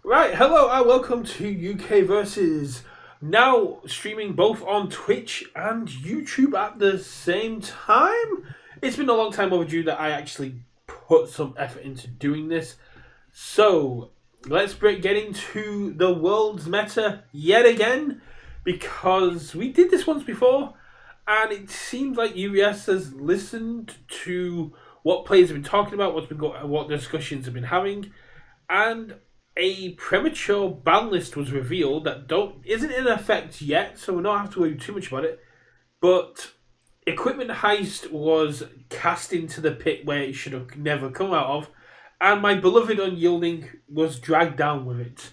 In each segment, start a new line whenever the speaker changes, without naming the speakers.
Right, hello and welcome to UK Versus. Now streaming both on Twitch and YouTube at the same time. It's been a long time overdue that I actually put some effort into doing this. So let's get into the world's meta yet again, because we did this once before, and it seems like UVS has listened to what players have been talking about, what discussions have been having, and a premature ban list was revealed that isn't in effect yet, so we don't have to worry too much about it. But equipment heist was cast into the pit where it should have never come out of, and my beloved Unyielding was dragged down with it.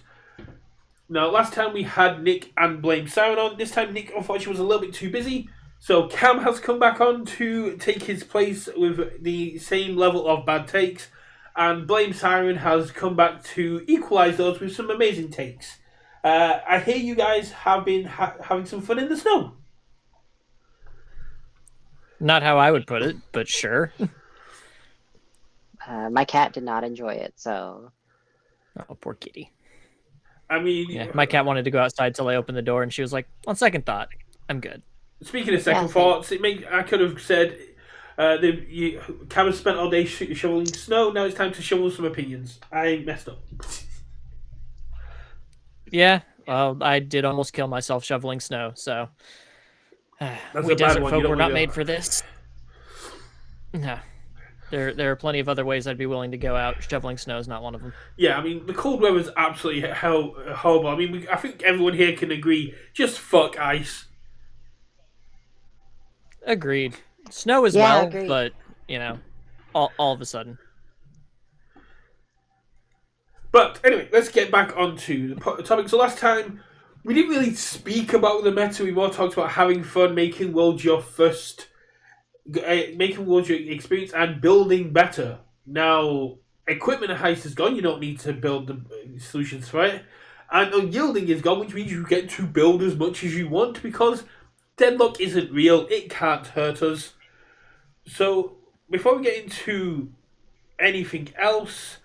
Now, last time we had Nick and Blamed Siren on. This time, Nick unfortunately was a little bit too busy, so Cam has come back on to take his place with the same level of bad takes. And Blamed Siren has come back to equalise those with some amazing takes. I hear you guys have been having some fun in the snow.
Not how I would put it, but sure.
My cat did not enjoy it, so...
Oh, poor kitty.
I mean...
Yeah, my cat wanted to go outside till I opened the door, and she was like, on second thought, I'm good.
Speaking of second thoughts, I could have said... Cam has spent all day shoveling snow. Now it's time to shovel some opinions. I messed up.
Yeah, well, I did almost kill myself shoveling snow, so... we desert folk were not made for this. No. There are plenty of other ways I'd be willing to go out. Shoveling snow is not one of them.
Yeah, I mean, the cold weather is absolutely horrible. I mean, I think everyone here can agree, just fuck ice.
Agreed. Snow as well, agreed. But, you know, all of a sudden.
But anyway, let's get back onto the topic. So last time, we didn't really speak about the meta. We more talked about having fun, making world your experience, and building better. Now, equipment heist is gone. You don't need to build the solutions for it. And unyielding is gone, which means you get to build as much as you want, because deadlock isn't real. It can't hurt us. So, before we get into anything else,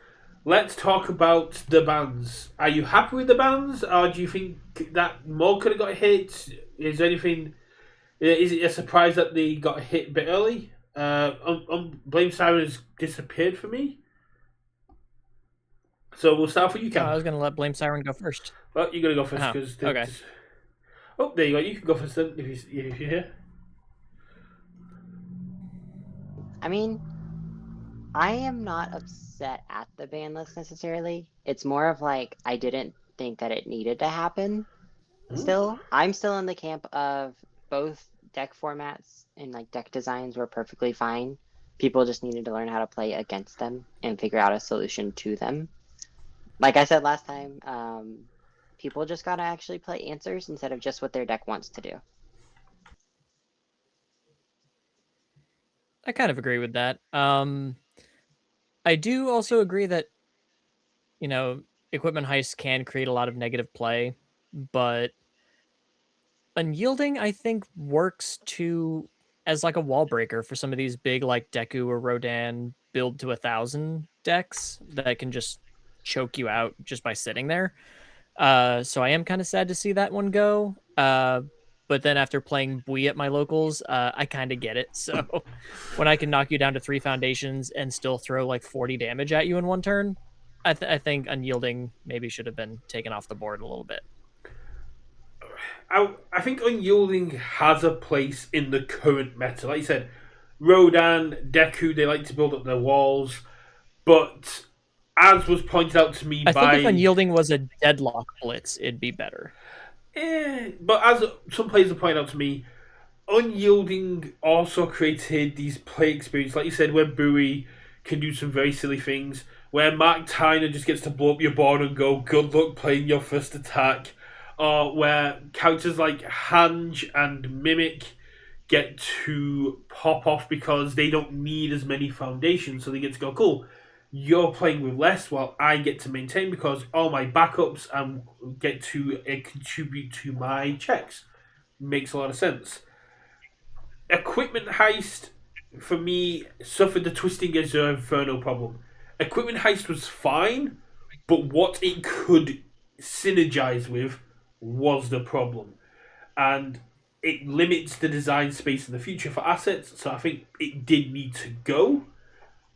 let's talk about the bans. Are you happy with the bans, or do you think that more could have got hit? Is it a surprise that they got hit a bit early? Blame Siren has disappeared for me. So we'll start with you, Cam.
I was going to let Blame Siren go first.
Well, you're going to go first.
Okay.
Oh, there you go. You can go first then, if you're here.
I mean, I am not upset at the ban list necessarily. It's more of like, I didn't think that it needed to happen. Still, I'm still in the camp of both deck formats and like deck designs were perfectly fine. People just needed to learn how to play against them and figure out a solution to them. Like I said last time, people just gotta actually play answers instead of just what their deck wants to do.
I kind of agree with that. I do also agree that, you know, equipment heists can create a lot of negative play, but unyielding, I think, works as like a wall breaker for some of these big like Deku or Rodan build to 1,000 decks that can just choke you out just by sitting there. So I am kind of sad to see that one go. But then after playing Bui at my locals, I kind of get it. So when I can knock you down to 3 foundations and still throw like 40 damage at you in one turn, I think unyielding maybe should have been taken off the board a little bit.
I think unyielding has a place in the current meta. Like you said, Rodan, Deku, they like to build up their walls. But as was pointed out to me
I think if unyielding was a deadlock blitz, it'd be better.
But as some players have pointed out to me, unyielding also created these play experience, like you said, where Bowie can do some very silly things, where Mark Tyner just gets to blow up your board and go, good luck playing your first attack, or where characters like Hanj and Mimic get to pop off because they don't need as many foundations, so they get to go, cool, you're playing with less while I get to maintain because all my backups get to contribute to my checks. Makes a lot of sense. Equipment heist, for me, suffered the twisting as an Inferno problem. Equipment heist was fine, but what it could synergize with was the problem. And it limits the design space in the future for assets, so I think it did need to go,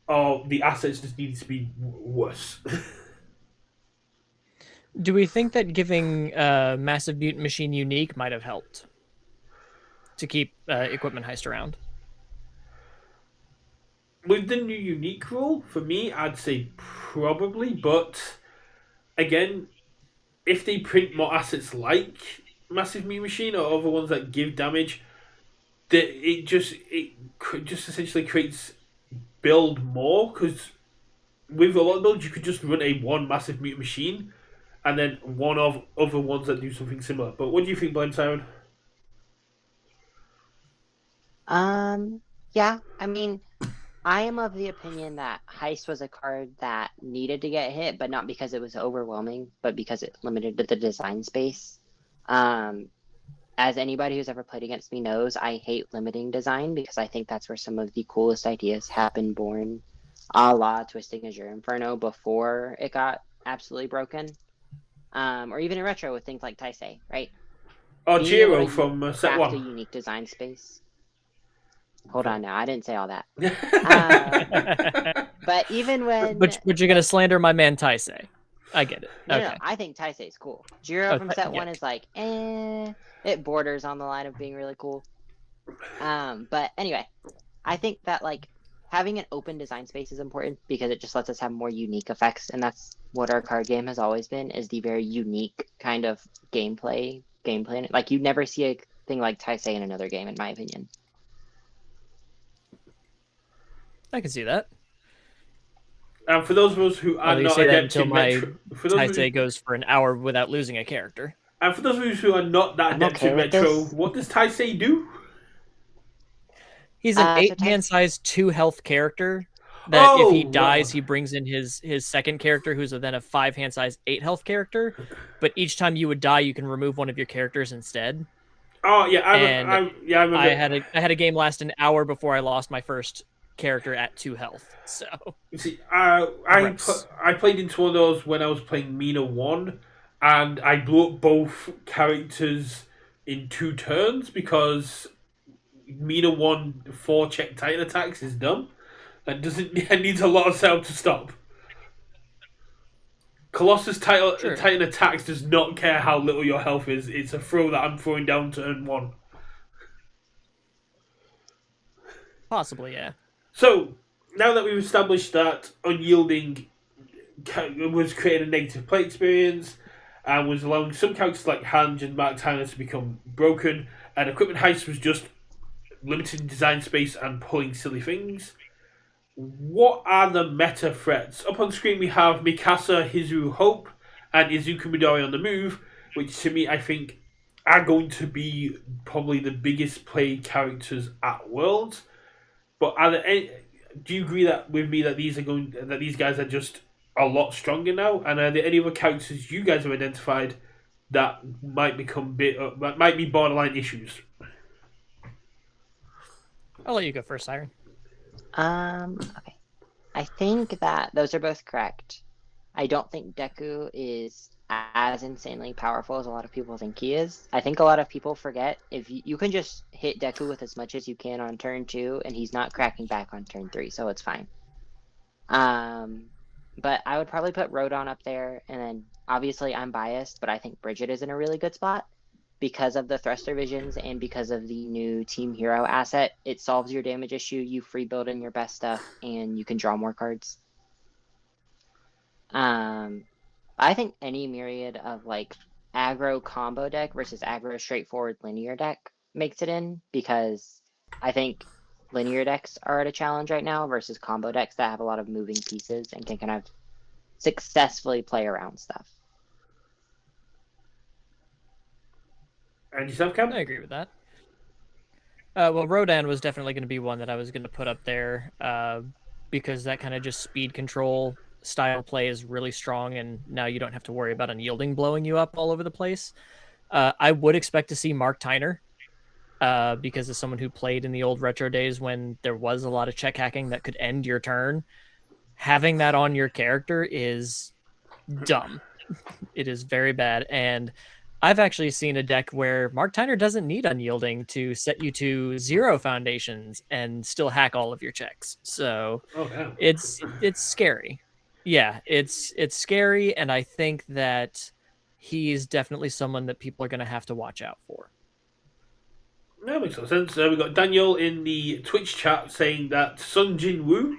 or the assets just needed to be worse.
Do we think that giving Massive Mutant Machine unique might have helped to keep Equipment Heist around?
With the new unique rule, for me, I'd say probably, but again, if they print more assets like Massive Mutant Machine or other ones that give damage, that it just essentially creates build more, because with a lot of builds you could just run a one Massive Mutant Machine and then one of other ones that do something similar. But what do you think, Blamed Siren?
Yeah, I mean, I am of the opinion that Heist was a card that needed to get hit, but not because it was overwhelming, but because it limited the design space. As anybody who's ever played against me knows, I hate limiting design because I think that's where some of the coolest ideas have been born, a la Twisting Azure Inferno before it got absolutely broken. Or even in retro with things like Taisei, right?
Oh,
Being able
Jiro
to
from set
craft a
one.
unique design space. Hold on now, I didn't say all that.
But
But even when
you're gonna slander my man Taisei. I get it.
no,
Okay.
no, I think Taisei is cool. Jiro from set one
yeah.
is like, it borders on the line of being really cool. But anyway, I think that like having an open design space is important because it just lets us have more unique effects, and that's what our card game has always been, is the very unique kind of gameplay. Like you never see a thing like Taisei in another game, in my opinion.
I can see that.
And for those of us who are
Although you
not
say that
adept
until
in
my
Metro, for those of
Taisei
you,
goes for an hour without losing a character.
and for those of you who are not that
I'm
adept
okay
in
with
Metro,
this.
what does Taisei do?
He's an
So
8-man size 2 health character that if he dies, he brings in his second character, who's then a 5-hand size 8 health character. But each time you would die, you can remove one of your characters instead.
Oh yeah, I remember.
I had a game last an hour before I lost my first character at 2 health. So
You see,
Gross.
I played into one of those when I was playing Mina 1, and I blew up both characters in 2 turns because Mina 1 4 check Titan attacks is dumb. That doesn't it needs a lot of setup to stop. Colossus
True.
Titan attacks does not care how little your health is. It's a throw that I'm throwing down turn 1.
Possibly, yeah.
So, now that we've established that unyielding was creating a negative play experience and was allowing some characters like Hanj and Mark Tyner to become broken, and Equipment Heist was just limiting design space and pulling silly things, what are the meta threats? Up on screen we have Mikasa, Hizu Hope, and Izuku Midori on the move, which to me I think are going to be probably the biggest played characters at Worlds. But are there any, do you agree that with me that these guys are just a lot stronger now? And are there any other characters you guys have identified that might might be borderline issues?
I'll let you go first, Siren.
Okay. I think that those are both correct. I don't think Deku is as insanely powerful as a lot of people think he is. I think a lot of people forget if you can just hit Deku with as much as you can on turn 2, and he's not cracking back on turn 3, so it's fine. But I would probably put Rodon up there, and then obviously I'm biased, but I think Bridget is in a really good spot because of the thruster visions and because of the new Team Hero asset. It solves your damage issue, you free build in your best stuff, and you can draw more cards. I think any myriad of like aggro combo deck versus aggro straightforward linear deck makes it in, because I think linear decks are at a challenge right now versus combo decks that have a lot of moving pieces and can kind of successfully play around stuff.
And yourself, Cam?
I agree with that. Well, Rodan was definitely going to be one that I was going to put up there because that kind of just speed control style play is really strong, and now you don't have to worry about unyielding blowing you up all over the place. I would expect to see Mark Tyner because as someone who played in the old retro days when there was a lot of check hacking that could end your turn, having that on your character is dumb. It is very bad. And I've actually seen a deck where Mark Tyner doesn't need Unyielding to set you to 0 foundations and still hack all of your checks. So
Oh, damn.
it's scary. Yeah, it's scary, and I think that he's definitely someone that people are going to have to watch out for.
That makes no sense. We've got Daniel in the Twitch chat saying that Sun Jin Woo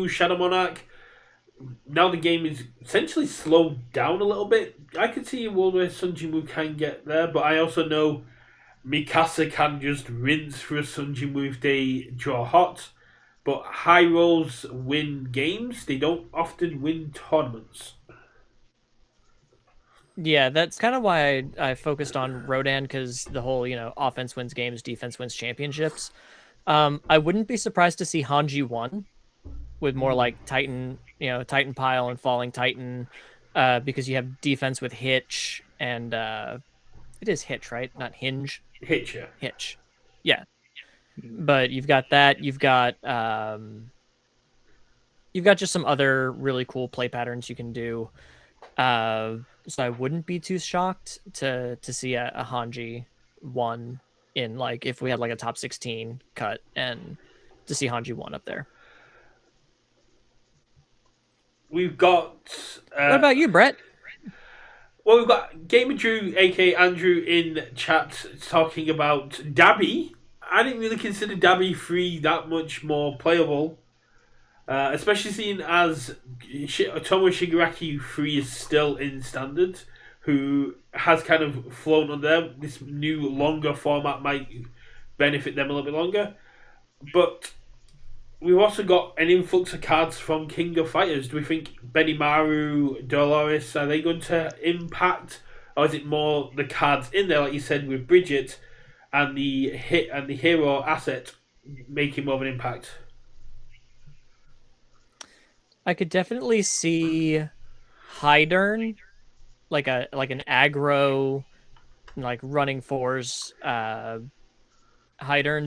Shadow Monarch, now the game is essentially slowed down a little bit. I could see a world where Sun Jin Woo can get there, but I also know Mikasa can just rinse through a Sun Jin Woo if they draw hot. But high rolls win games, they don't often win tournaments.
Yeah, that's kind of why I focused on Rodan, because the whole, offense wins games, defense wins championships. I wouldn't be surprised to see Hanji 1 with more like Titan, Titan Pile and Falling Titan, because you have defense with Hitch, and it is Hitch, right? Not Hinge.
Hitch, yeah.
Hitch. Yeah. But you've got that. You've got just some other really cool play patterns you can do. So I wouldn't be too shocked to see a Hanji 1 in, like, if we had like a top 16 cut, and to see Hanji 1 up there.
We've got...
what about you, Brett?
Well, we've got Gamer Drew, aka Andrew, in chat talking about Dabby. I didn't really consider Dabby 3 that much more playable. Especially seeing as Tomo Shigaraki 3 is still in Standard, who has kind of flown on them. This new, longer format might benefit them a little bit longer. But we've also got an influx of cards from King of Fighters. Do we think Benimaru, Dolores, are they going to impact? Or is it more the cards in there, like you said, with Bridget, and the hit and the hero asset making more of an impact?
I could definitely see Hydern, like an aggro, like running fours, Hydern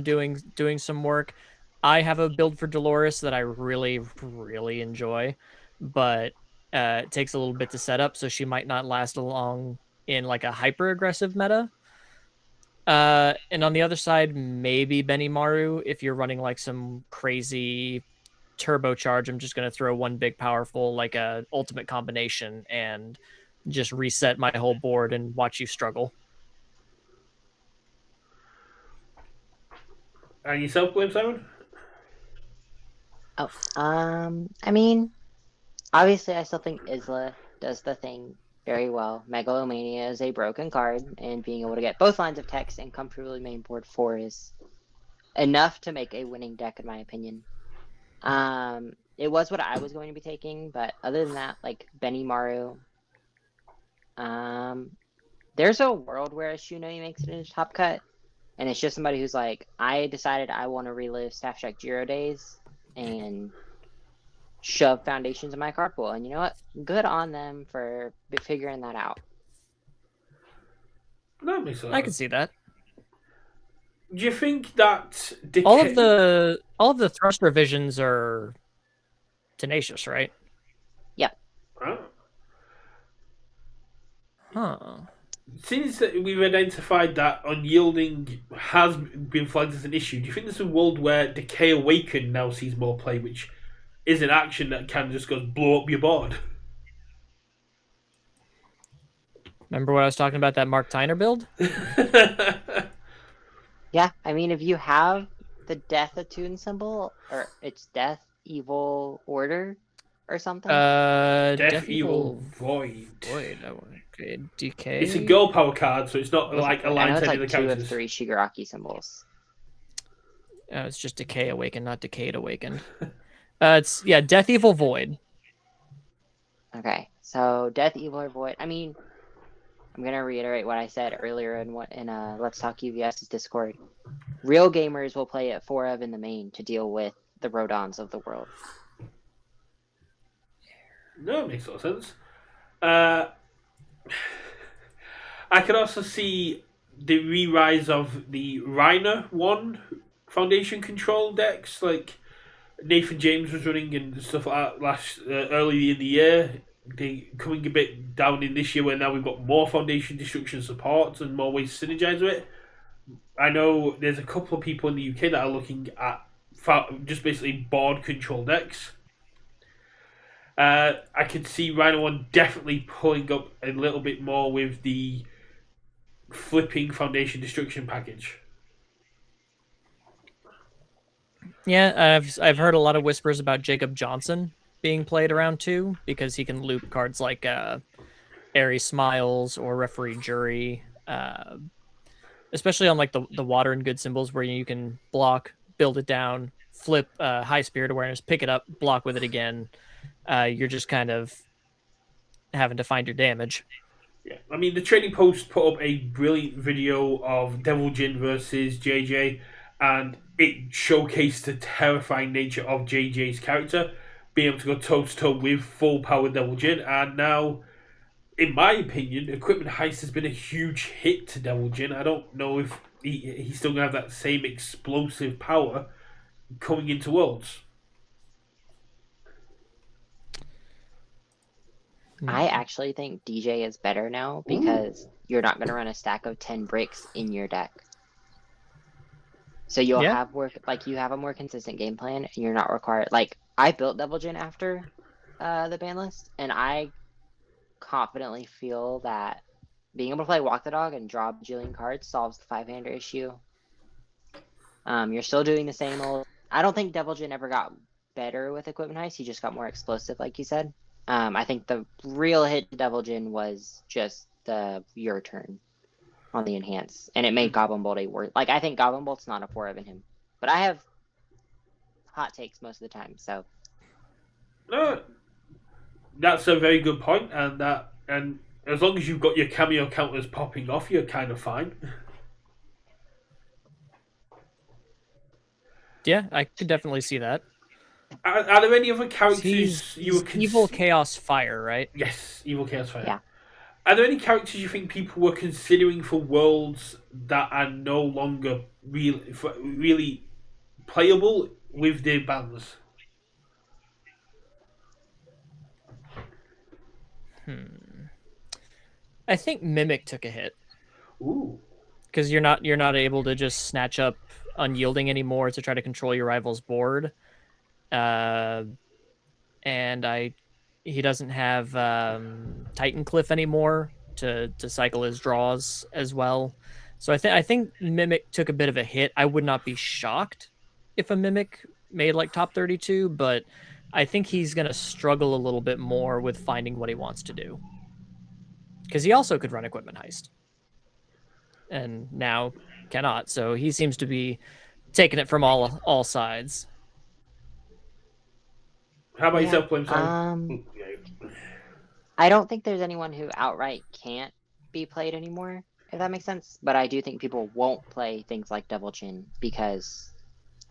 doing some work. I have a build for Dolores that I really, really enjoy, but it takes a little bit to set up, so she might not last long in like a hyper aggressive meta. And on the other side, maybe Benimaru, if you're running like some crazy turbocharge, I'm just going to throw one big powerful, like a ultimate combination, and just reset my whole board and watch you struggle.
And yourself, Blamed Siren?
Oh, I mean, obviously I still think Isla does the thing very well. Megalomania is a broken card, and being able to get both lines of text and comfortably main board 4 is enough to make a winning deck, in my opinion. It was what I was going to be taking, but other than that, like Benimaru, there's a world where a Shunoi makes it into top cut, and it's just somebody who's like, I decided I want to relive Staff Shack Jiro days and shove foundations in my card pool, and you know what? Good on them for figuring that out.
That makes sense.
I can see that.
Do you think that
all of the thrust revisions are tenacious, right?
Yep.
Huh.
Since that we've identified that unyielding has been flagged as an issue, do you think there's a world where Decay Awakened now sees more play, which is an action that can just go blow up your board?
Remember what I was talking about, that Mark Tyner build?
Yeah, I mean, if you have the Death Attune symbol, or it's Death Evil Order or something.
Death Evil Void.
Okay, DK.
It's a girl power card, so it's not like aligned to any of the
characters.
characters.
It's like 2 of 3 Shigaraki symbols.
It's just Decay Awakened, not Decayed Awakened. It's Death Evil Void.
Okay, so Death Evil or Void. I mean, I'm gonna reiterate what I said earlier in Let's Talk UVS's Discord. Real gamers will play it 4 of in the main to deal with the Rodons of the world.
No, it makes a lot of sense. I could also see the re-rise of the Reiner 1 Foundation control decks, like Nathan James was running and stuff like that early in the year. they coming a bit down in this year where now we've got more foundation destruction support and more ways to synergize with it. I know there's a couple of people in the UK that are looking at just basically board control decks. I could see Rhino One definitely pulling up a little bit more with the flipping foundation destruction package.
Yeah, I've heard a lot of whispers about Jacob Johnson being played around too, because he can loop cards like Airy Smiles or Referee Jury, especially on like the water and good symbols where you can block, build it down, flip High Spirit Awareness, pick it up, block with it again. You're just kind of having to find your damage.
Yeah, I mean, the Trading Post put up a brilliant video of Devil Jin versus JJ, and it showcased the terrifying nature of JJ's character, being able to go toe to toe with full power Devil Jin. And now, in my opinion, Equipment Heist has been a huge hit to Devil Jin. I don't know if he's still going to have that same explosive power coming into Worlds.
I actually think DJ is better now because you're not going to run a stack of 10 bricks in your deck. So you'll have you have a more consistent game plan, and you're not required. Like, I built Devil Jin after the ban list, and I confidently feel that being able to play Walk the Dog and draw bajillion cards solves the 5-hander issue. You're still doing the same old. I don't think Devil Jin ever got better with Equipment Heist. He just got more explosive, like you said. I think the real hit to Devil Jin was just the your turn on the enhance, and it made Goblin Bolt a worth. Like, I think Goblin Bolt's not a 4 in him, but I have hot takes most of the time. So
that's a very good point, and as long as you've got your cameo counters popping off, you're kind of fine.
Yeah, I could definitely see that.
Are there any other characters you were
Evil Chaos Fire, right?
Yes, Evil Chaos Fire.
Yeah.
Are there any characters you think people were considering for Worlds that are no longer really playable with their bans?
I think Mimic took a hit.
Ooh.
Because you're not able to just snatch up Unyielding anymore to try to control your rival's board. And he doesn't have Titan Cliff anymore to cycle his draws as well. So I think Mimic took a bit of a hit. I would not be shocked if a Mimic made like top 32, but I think he's going to struggle a little bit more with finding what he wants to do. Because he also could run Equipment Heist. And now cannot. So he seems to be taking it from all sides.
How about yourself, Blamed Siren?
I don't think there's anyone who outright can't be played anymore, if that makes sense. But I do think people won't play things like Devil Jin because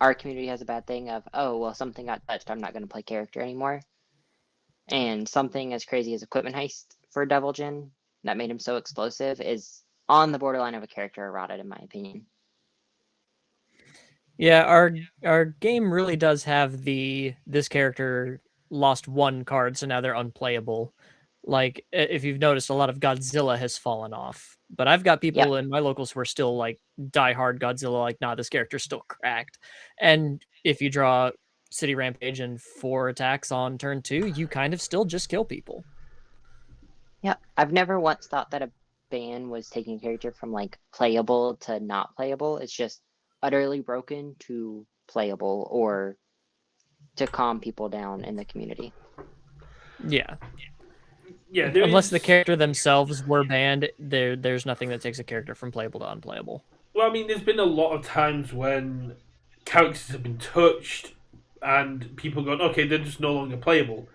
our community has a bad thing of, oh, well, something got touched, I'm not going to play character anymore. And something as crazy as Equipment Heist for Devil Jin that made him so explosive is on the borderline of a character errata, in my opinion.
Yeah, our game really does have this character lost 1 card, so now they're unplayable. Like, if you've noticed, a lot of Godzilla has fallen off. But I've got people in my locals who are still like diehard Godzilla, like, nah, this character's still cracked. And if you draw City Rampage and 4 attacks on turn 2, you kind of still just kill people.
Yeah, I've never once thought that a ban was taking a character from like playable to not playable. It's just utterly broken to playable or to calm people down in the community.
Yeah.
Yeah,
unless the character themselves were banned, there's nothing that takes a character from playable to unplayable.
Well, I mean, there's been a lot of times when characters have been touched and people going, okay, they're just no longer playable.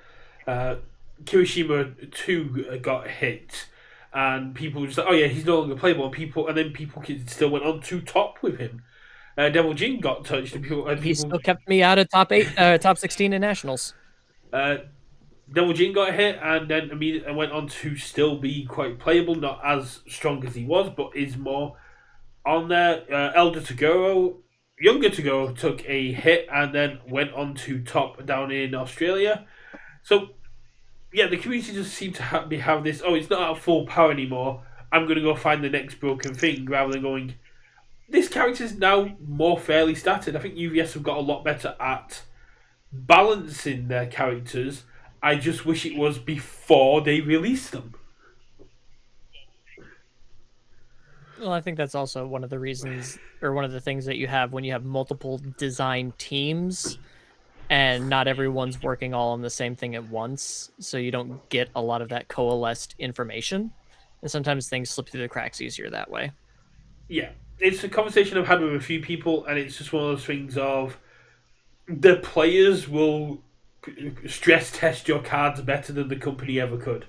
Kirishima 2 got hit and people were just like, oh yeah, he's no longer playable, and then people still went on to top with him. Devil Jin got touched, and people
he still kept me out of top 16 in nationals.
Devil Jin got hit, and then immediately went on to still be quite playable, not as strong as he was, but is more on there. Younger Toguro took a hit and then went on to top down in Australia. So yeah, the community just seem to have this. Oh, it's not at full power anymore. I'm going to go find the next broken thing rather than going. This character's now more fairly statted. I think UVS have got a lot better at balancing their characters. I just wish it was before they released them.
Well, I think that's also one of the reasons, or one of the things that you have when you have multiple design teams and not everyone's working all on the same thing at once. So you don't get a lot of that coalesced information. And sometimes things slip through the cracks easier that way.
Yeah, it's a conversation I've had with a few people, and it's just one of those things of the players will stress test your cards better than the company ever could.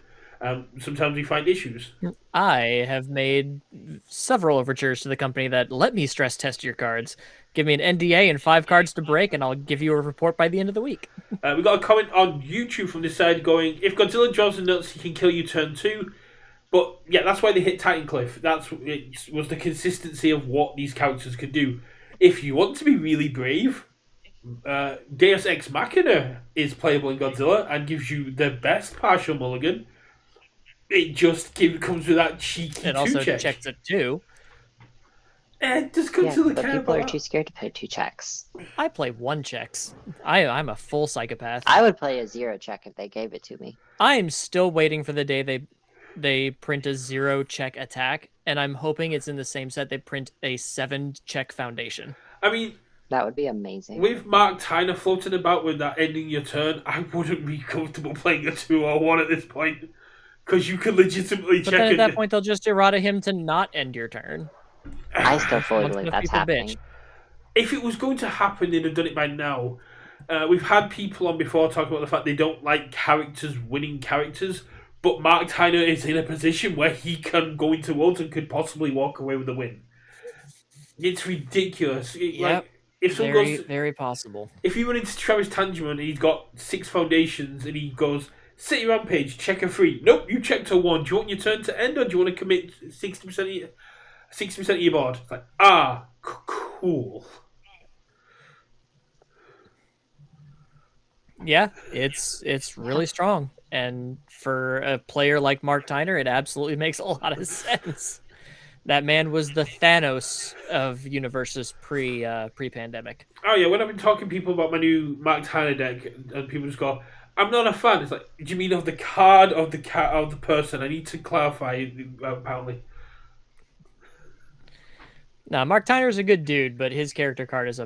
Sometimes we find issues.
I have made several overtures to the company that let me stress test your cards. Give me an NDA and 5 cards to break, and I'll give you a report by the end of the week.
We got a comment on YouTube from this side going, if Godzilla draws the nuts, he can kill you turn 2. But yeah, that's why they hit Titan Cliff. It was the consistency of what these characters could do. If you want to be really brave, Deus Ex Machina is playable in Godzilla and gives you the best partial mulligan. It just comes with that cheeky
It also
check.
checks it too.
Does Godzilla
but
care
people
about
are too scared to put 2 checks.
I play 1 checks. I'm a full psychopath.
I would play a 0 check if they gave it to me.
I'm still waiting for the day they print a 0 check attack, and I'm hoping it's in the same set they print a 7 check foundation.
I mean,
that would be amazing.
With Mark Tyner floating about with that ending your turn, I wouldn't be comfortable playing a 2 or 1 at this point. Because you could legitimately
but
check
then at that point, they'll just errata him to not end your turn.
I still fully believe that's happening.
Bitch.
If it was going to happen, they'd have done it by now. We've had people on before talk about the fact they don't like characters winning characters, but Mark Tyner is in a position where he can go into Worlds and could possibly walk away with a win. It's ridiculous.
Yep.
If
very possible.
If you run into Travis Tangerman and he's got 6 foundations and he goes, set your rampage, check a 3. Nope, you checked a 1. Do you want your turn to end or do you want to commit 60% of your board? It's like, cool.
Yeah, it's really strong. And for a player like Mark Tyner, it absolutely makes a lot of sense. That man was the Thanos of Universus pre-pandemic.
Oh yeah, when I've been talking to people about my new Mark Tyner deck, and people just go, "I'm not a fan." It's like, do you mean of the card of the person? I need to clarify. Apparently,
now Mark Tyner's a good dude, but his character card is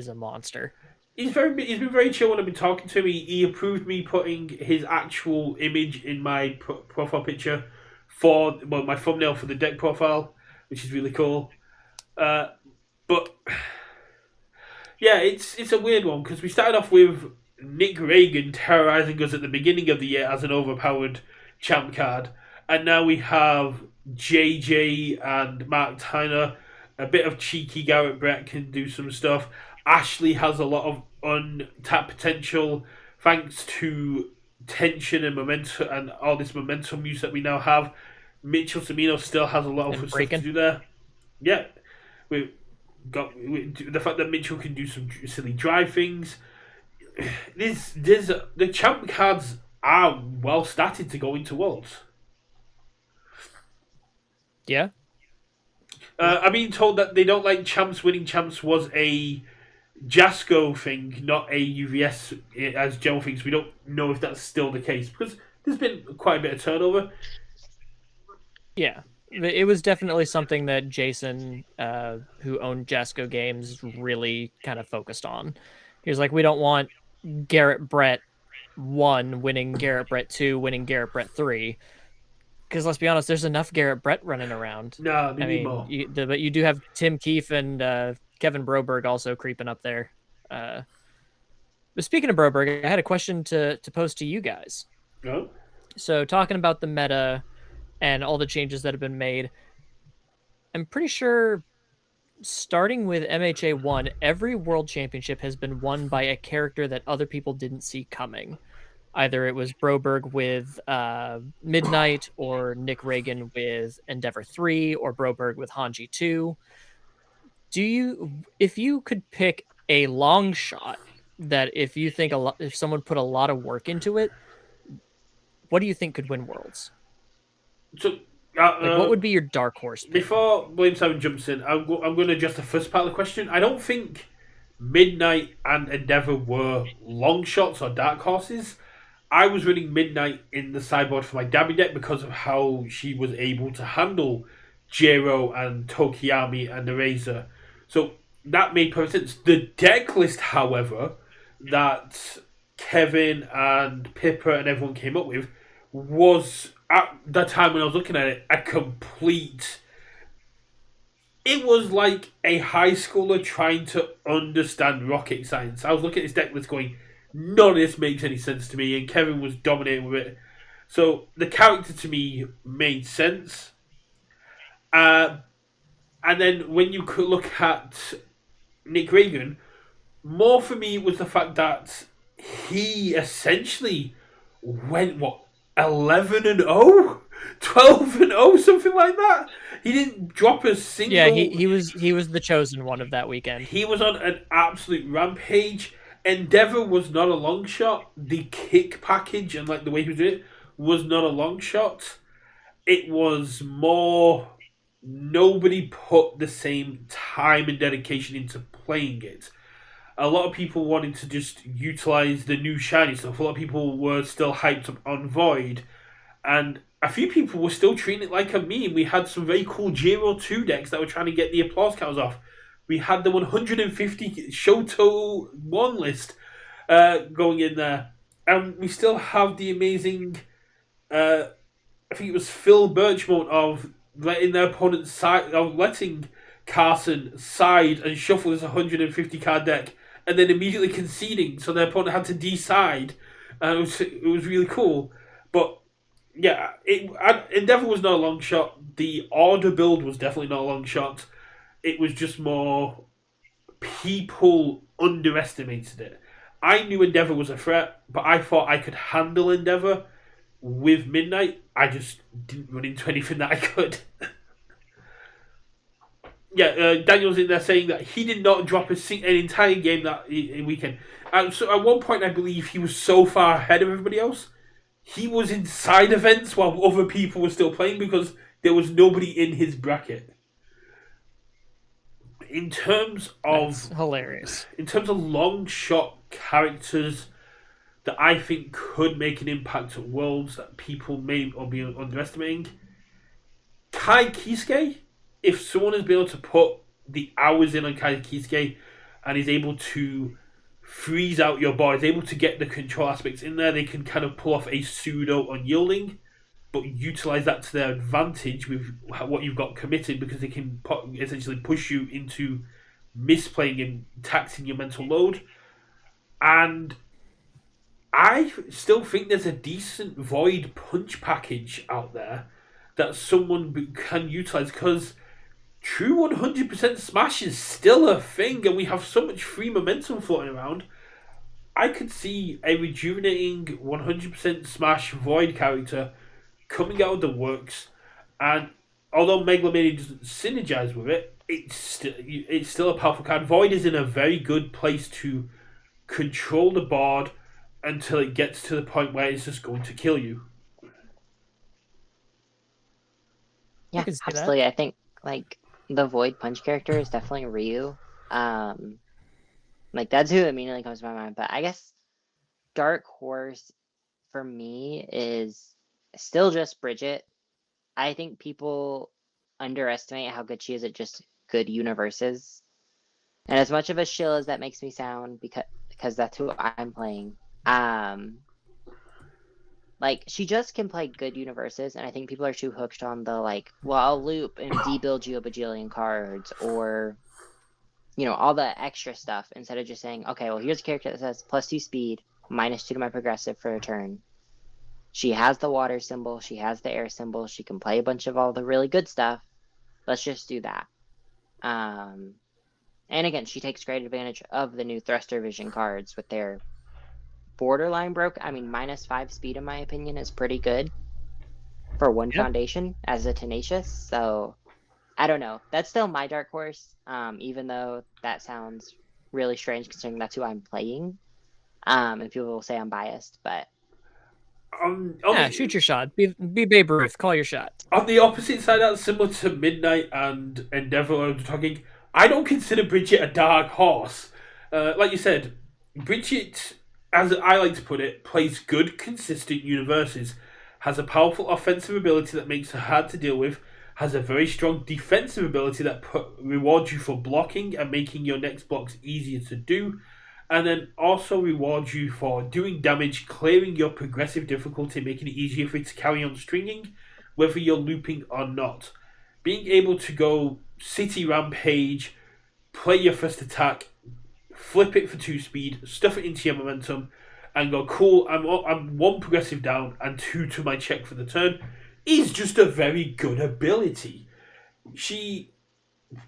a monster.
He's been very chill when I've been talking to him. He approved me putting his actual image in my profile picture for my thumbnail for the deck profile, which is really cool. But yeah, it's a weird one because we started off with Nick Reagan terrorizing us at the beginning of the year as an overpowered champ card, and now we have JJ and Mark Tyner. A bit of cheeky Garrett Brett can do some stuff. Ashley has a lot of untapped potential thanks to tension and momentum and all this momentum use that we now have. Mitchell Semino still has a lot of stuff to do there. Yeah, we've got the fact that Mitchell can do some silly drive things. The champ cards are well statted to go into Worlds.
Yeah.
I'm being told that they don't like champs winning champs was a Jasco thing, not a UVS as general things. We don't know if that's still the case because there's been quite a bit of turnover.
Yeah, it was definitely something that Jason, who owned Jasco Games, really kind of focused on. He was like, we don't want Garrett Brett 1 winning Garrett Brett 2 winning Garrett Brett 3. Because let's be honest, there's enough Garrett Brett running around.
No, they need more.
But you do have Tim Keefe and Kevin Broberg also creeping up there. But speaking of Broberg, I had a question to pose to you guys.
Oh?
So talking about the meta and all the changes that have been made, I'm pretty sure starting with MHA 1, every world championship has been won by a character that other people didn't see coming. Either it was Broberg with Midnight, or Nick Reagan with Endeavor 3, or Broberg with Hanji 2. If you could pick a long shot that if you think if someone put a lot of work into it, what do you think could win Worlds?
So,
Like, what would be your dark horse pick?
before Blamed Siren jumps in, I'm going to address the first part of the question. I don't think Midnight and Endeavour were long shots or dark horses. I was running Midnight in the sideboard for my Dabby deck because of how she was able to handle Jiro and Tokiyami and Eraser. So that made perfect sense. The deck list, however, that Kevin and Pippa and everyone came up with was, at the time when I was looking at it, a complete. It was like a high schooler trying to understand rocket science. I was looking at his deck list going, none of this makes any sense to me, and Kevin was dominating with it. So the character to me made sense. And then when you could look at Nick Reagan, more for me was the fact that he essentially went, what, 11 and 0? 12 and 0, something like that. He didn't drop a single.
Yeah, he was the chosen one of that weekend.
He was on an absolute rampage. Endeavour was not a long shot. The kick package and like the way he was doing it was not a long shot. It was more, nobody put the same time and dedication into playing it. A lot of people wanted to just utilize the new shiny stuff. A lot of people were still hyped up on Void, and a few people were still treating it like a meme. We had some very cool Jiro 2 decks that were trying to get the applause counts off. We had the 150 Shoto 1 list going in there. And we still have the amazing, I think it was Phil Birchmont of letting their opponent side, of letting Carson side and shuffle his 150 card deck, and then immediately conceding, so their opponent had to decide. It was really cool. But yeah, Endeavour was not a long shot. The order build was definitely not a long shot. It was just more people underestimated it. I knew Endeavour was a threat, but I thought I could handle Endeavour with Midnight. I just didn't run into anything that I could. Yeah, Daniel's in there saying that he did not drop an entire game that weekend. So at one point, I believe he was so far ahead of everybody else, he was in side events while other people were still playing because there was nobody in his bracket. In terms of
That's hilarious.
In terms of long shot characters that I think could make an impact at Worlds that people may or be underestimating, Kai Kisuke, if someone has been able to put the hours in on Kai Kisuke and is able to freeze out your board, is able to get the control aspects in there, they can kind of pull off a pseudo unyielding, but utilize that to their advantage with what you've got committed, because they can essentially push you into misplaying and taxing your mental load. And I still think there's a decent Void punch package out there that someone can utilize, because true 100% smash is still a thing and we have so much free momentum floating around. I could see a rejuvenating 100% smash Void character coming out of the works, and although Megalomania doesn't synergize with it, it's still a powerful card. Void is in a very good place to control the board until it gets to the point where it's just going to kill you.
Yeah, absolutely. I think like the Void Punch character is definitely Ryu. Like that's who immediately comes to my mind. But I guess Dark Horse for me is still just Bridget. I think people underestimate how good she is at just good universes. And as much of a shill as that makes me sound, because that's who I'm playing, like she just can play good universes, and I think people are too hooked on the like, well, I'll loop and debuild you a bajillion cards, or all the extra stuff, instead of just saying, okay, well, here's a character that says +2 speed, -2 to my progressive for a turn. She has the water symbol, she has the air symbol, she can play a bunch of all the really good stuff. Let's just do that. And again, she takes great advantage of the new Thruster Vision cards with their borderline broke. I mean, -5 speed, in my opinion, is pretty good for one foundation as a Tenacious. So I don't know. That's still my dark horse, even though that sounds really strange considering that's who I'm playing. And people will say I'm biased, but
Shoot your shot. Be Babe Ruth. Call your shot.
On the opposite side, that's similar to Midnight and Endeavor. I was talking. I don't consider Bridget a dark horse. Like you said, Bridget, as I like to put it, plays good, consistent universes. Has a powerful offensive ability that makes her hard to deal with. Has a very strong defensive ability that rewards you for blocking and making your next blocks easier to do. And then also rewards you for doing damage, clearing your progressive difficulty, making it easier for you to carry on stringing, whether you're looping or not. Being able to go City Rampage, play your first attack, flip it for 2 speed, stuff it into your momentum, and go, cool, I'm 1 progressive down and 2 to my check for the turn, is just a very good ability. She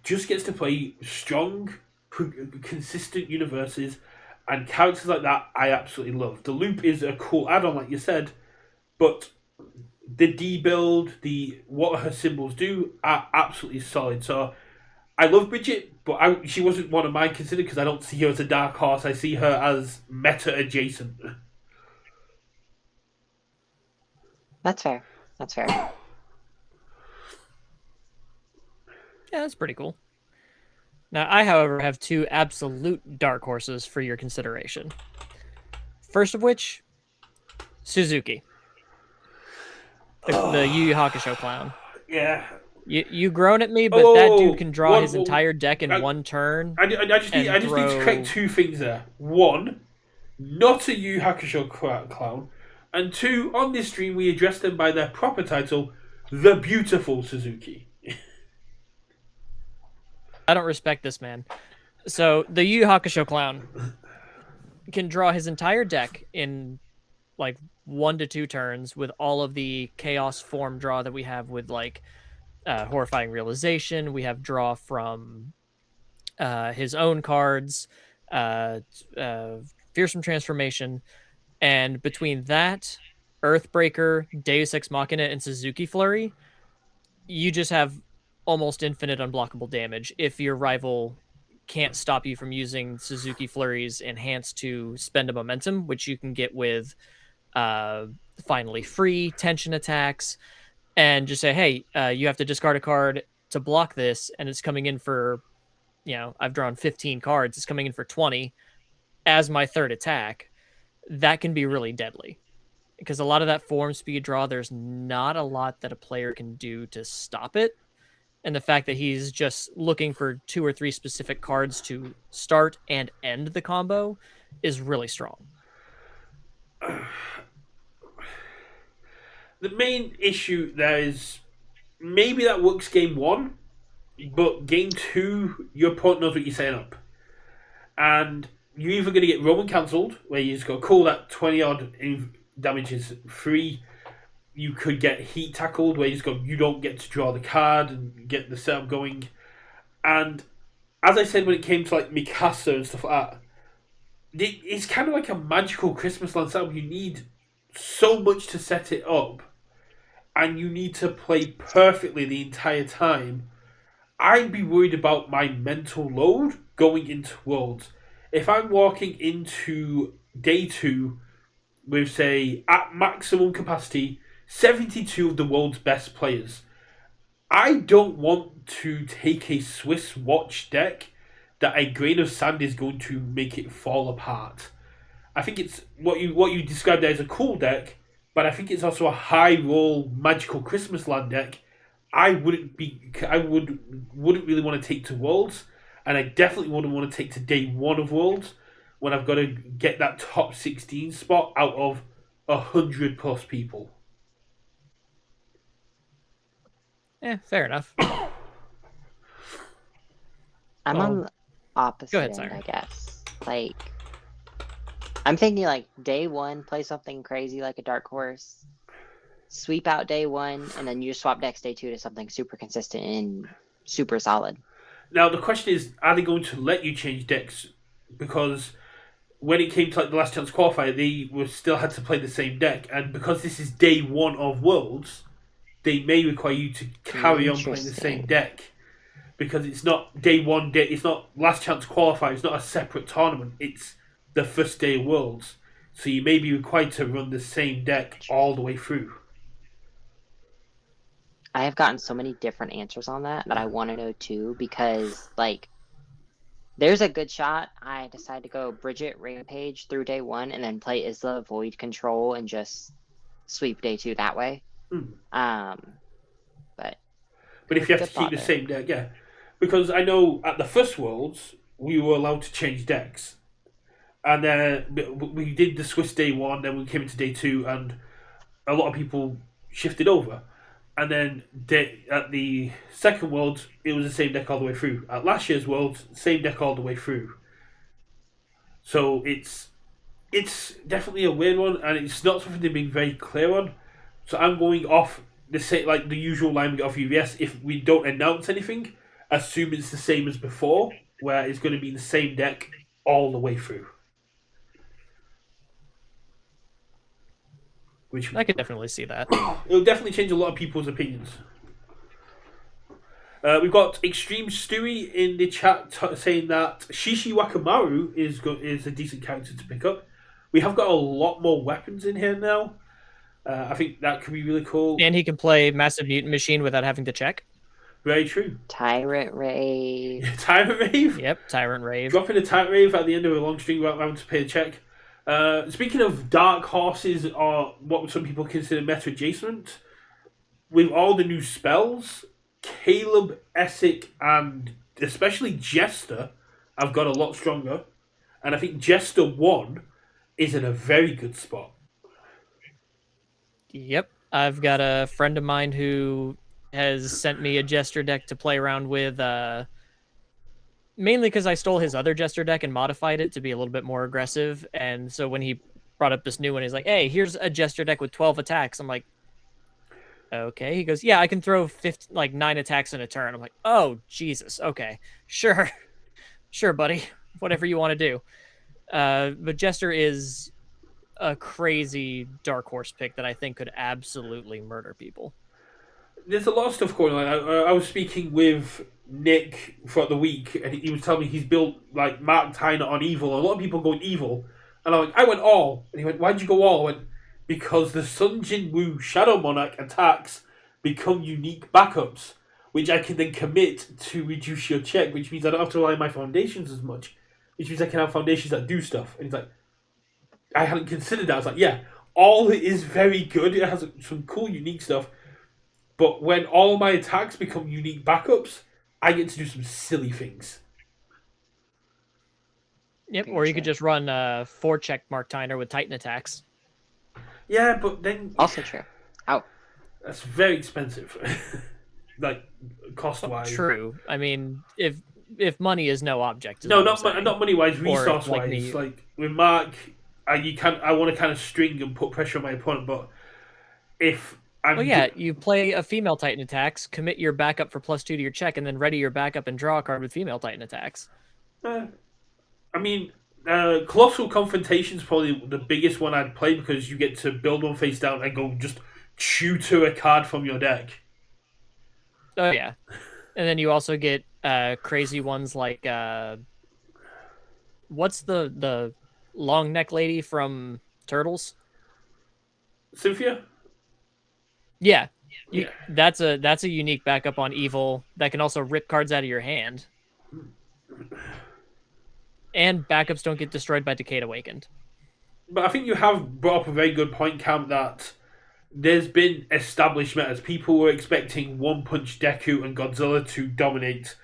just gets to play strong, consistent universes, and characters like that I absolutely love. The loop is a cool add-on, like you said, but the D build, what her symbols do are absolutely solid. So I love Bridget, but she wasn't one of mine considered because I don't see her as a dark horse. I see her as meta adjacent.
That's fair. That's fair.
Yeah, that's pretty cool. Now, I, however, have 2 absolute dark horses for your consideration. First of which, Suzuki. The Yu Yu Hakusho clown.
Yeah.
You groan at me, but that dude can draw his entire deck in 1 turn.
I just need to correct 2 things there. 1, not a Yu Yu Hakusho clown. And 2, on this stream we address them by their proper title, The Beautiful Suzuki.
I don't respect this man. So, the Yu Yu Hakusho clown can draw his entire deck in like 1 to 2 turns with all of the chaos form draw that we have with like Horrifying Realization. We have draw from his own cards, Fearsome Transformation, and between that, Earthbreaker, Deus Ex Machina, and Suzuki Flurry, you just have almost infinite unblockable damage if your rival can't stop you from using Suzuki Flurry's Enhance to spend a momentum, which you can get with Finally Free, Tension Attacks, and just say, hey, you have to discard a card to block this, and it's coming in for, I've drawn 15 cards, it's coming in for 20 as my 3rd attack. That can be really deadly. Because a lot of that form speed draw, there's not a lot that a player can do to stop it. And the fact that he's just looking for 2 or 3 specific cards to start and end the combo is really strong.
The main issue there is maybe that works game 1, but game 2, your opponent knows what you're setting up. And you're either going to get Roman cancelled, where you just go, cool, that 20 odd damage is free. You could get heat tackled, where you just go, you don't get to draw the card and get the setup going. And as I said, when it came to like Mikasa and stuff like that, it's kind of like a magical Christmas land setup. You need so much to set it up, and you need to play perfectly the entire time. I'd be worried about my mental load going into Worlds. If I'm walking into day 2 with, say, at maximum capacity, 72 of the world's best players, I don't want to take a Swiss watch deck that a grain of sand is going to make it fall apart. I think it's what you described there as a cool deck, but I think it's also a high roll magical Christmas land deck. I wouldn't really want to take to Worlds, and I definitely wouldn't want to take to day 1 of Worlds when I've got to get that top 16 spot out of 100 plus people.
Yeah, fair enough.
I'm on the opposite
go ahead,
end,
Siren.
I guess. Like, I'm thinking like day 1, play something crazy like a dark horse, sweep out day 1, and then you just swap decks day 2 to something super consistent and super solid.
Now the question is, are they going to let you change decks? Because when it came to like the last chance qualifier, they still had to play the same deck, and because this is day 1 of Worlds, they may require you to carry on playing the same deck, because it's not day 1 day. It's not last chance qualifier. It's not a separate tournament. It's the first day of Worlds. So you may be required to run the same deck all the way through.
I have gotten so many different answers on that I want to know too, because like there's a good shot I decide to go Bridget Rampage through day 1 and then play Isla Void Control and just sweep day 2 that way. But
if you have to
good
keep the
thought
same deck, yeah. Because I know at the first Worlds, we were allowed to change decks. And we did the Swiss day 1, then we came into day 2, and a lot of people shifted over. And then at the second World, it was the same deck all the way through. At last year's World, same deck all the way through. So it's definitely a weird one, and it's not something they've been very clear on. So I'm going off the same, like the usual line we get off UVS. If we don't announce anything, assume it's the same as before, where it's going to be the same deck all the way through. Which
I could definitely see that.
It'll definitely change a lot of people's opinions. We've got Extreme Stewie in the chat saying that Shishi Wakamaru is a decent character to pick up. We have got a lot more weapons in here now. I think that could be really cool.
And he can play Massive Mutant Machine without having to check.
Very true.
Tyrant Rave.
Tyrant Rave?
Yep, Tyrant Rave.
Dropping a Tyrant Rave at the end of a long stream without having to pay a check. Speaking of dark horses, or what some people consider meta adjacent, with all the new spells, Caleb, Essek, and especially Jester have got a lot stronger. And I think Jester 1 is in a very good spot.
Yep. I've got a friend of mine who has sent me a Jester deck to play around with, mainly because I stole his other Jester deck and modified it to be a little bit more aggressive. And so when he brought up this new one, he's like, hey, here's a Jester deck with 12 attacks. I'm like, okay. He goes, yeah, I can throw 9 attacks in a turn. I'm like, oh, Jesus. Okay. Sure. Sure, buddy. Whatever you want to do. But Jester is a crazy dark horse pick that I think could absolutely murder people.
There's a lot of stuff going on. I was speaking with Nick throughout the week, and he was telling me he's built like Mark Tyner on evil. A lot of people going evil, and I'm like, I went all. And he went, why'd you go all? I went, because the Sun Jin Woo Shadow Monarch attacks become unique backups, which I can then commit to reduce your check, which means I don't have to rely on my foundations as much, which means I can have foundations that do stuff. And he's like, I hadn't considered that. I was like, yeah, all is very good. It has some cool, unique stuff. But when all my attacks become unique backups, I get to do some silly things.
Yep, or you could just run 4-check Mark Tyner with Titan attacks.
Yeah, but then...
Also true. Oh.
That's very expensive. Like, cost-wise.
True. I mean, if money is no object.
No, not money-wise, resource-wise.
Like
like, with Mark, I want to kind of string and put pressure on my opponent, but if...
you play a female Titan attacks, commit your backup for +2 to your check, and then ready your backup and draw a card with female Titan attacks.
Colossal Confrontation is probably the biggest one I'd play because you get to build one face down and go just tutor a card from your deck.
Oh, yeah. And then you also get crazy ones like... what's the long neck lady from Turtles?
Cynthia?
Yeah. That's a unique backup on evil that can also rip cards out of your hand. And backups don't get destroyed by Decayed Awakened.
But I think you have brought up a very good point, Cam, that there's been established metas. People were expecting One Punch Deku and Godzilla to dominate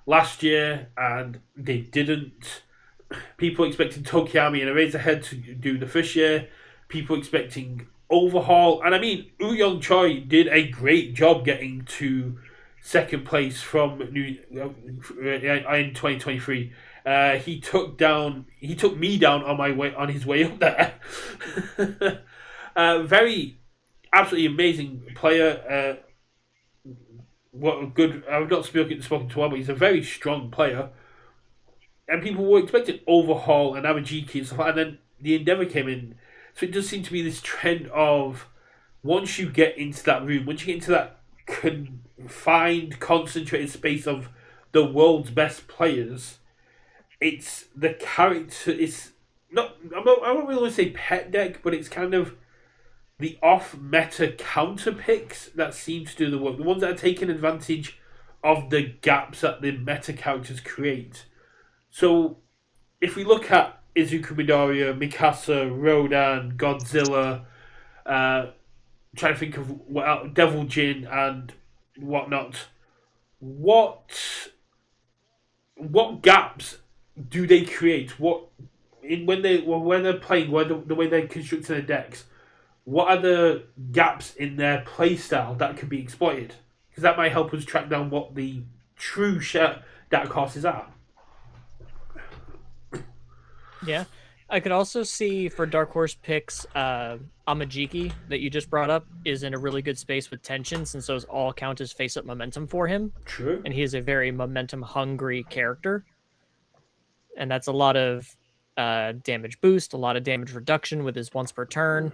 last year, and they didn't. People expecting Tokiyami and Eraserhead to do the first year. People expecting Overhaul. And I mean, Young Choi did a great job getting to second place from in 2023. He took me down on his way up there. Absolutely amazing player. What a good. I've not spoken to him, but he's a very strong player. And people were expecting Overhaul and Abajiki and stuff like that. And then the Endeavor came in. So it does seem to be this trend of once you get into that room, once you get into that confined, concentrated space of the world's best players, it's the character. It's I won't really say pet deck, but it's kind of the off-meta counter picks that seem to do the work. The ones that are taking advantage of the gaps that the meta characters create. So, if we look at Izuku Midoriya, Mikasa, Rodan, Godzilla, trying to think of what else, Devil Jin and whatnot, what gaps do they create? When they're playing, the way they're constructing their decks, what are the gaps in their playstyle that can be exploited? Because that might help us track down what the true dark horses are.
Yeah. I could also see for Dark Horse picks, Amajiki that you just brought up is in a really good space with tension, since those all count as face-up momentum for him.
True.
And he is a very momentum-hungry character. And that's a lot of damage boost, a lot of damage reduction with his once per turn.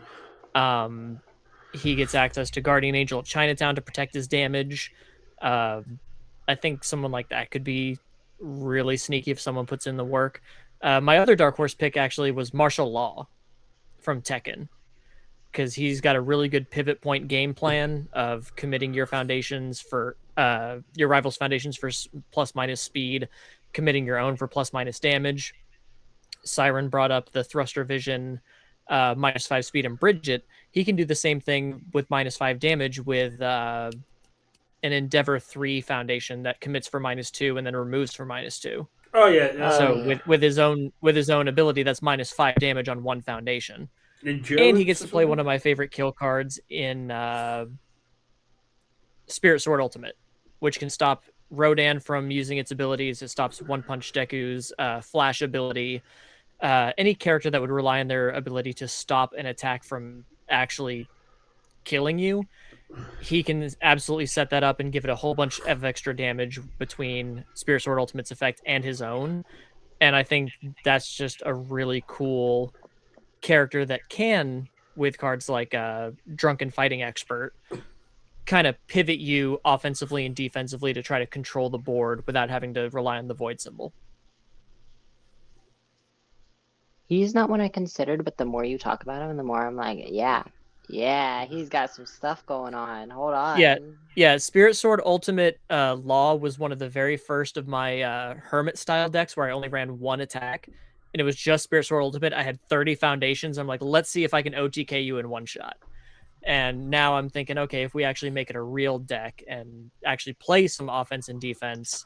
He gets access to Guardian Angel of Chinatown to protect his damage. I think someone like that could be really sneaky if someone puts in the work. My other Dark Horse pick actually was Martial Law from Tekken, because he's got a really good pivot point game plan of committing your foundations for your rival's foundations for plus minus speed, committing your own for plus minus damage. Siren brought up the thruster vision, -5 speed, and Bridget. He can do the same thing with -5 damage with an Endeavor 3 foundation that commits for -2 and then removes for -2.
Oh yeah.
So with his own ability, that's -5 damage on one foundation.
Endurance,
and he gets to play one of my favorite kill cards in Spirit Sword Ultimate, which can stop Rodan from using its abilities. It stops One Punch Deku's flash ability. Any character that would rely on their ability to stop an attack from actually killing you, he can absolutely set that up and give it a whole bunch of extra damage between Spirit Sword Ultimate's effect and his own. And I think that's just a really cool character that can, with cards like Drunken Fighting Expert, kind of pivot you offensively and defensively to try to control the board without having to rely on the void symbol.
He's not one I considered, but the more you talk about him, the more I'm like, yeah, he's got some stuff going on. Hold on.
Yeah. Spirit Sword Ultimate Law was one of the very first of my Hermit style decks where I only ran one attack, and it was just Spirit Sword Ultimate. I had 30 foundations. I'm like, let's see if I can OTK you in one shot. And now I'm thinking, okay, if we actually make it a real deck and actually play some offense and defense,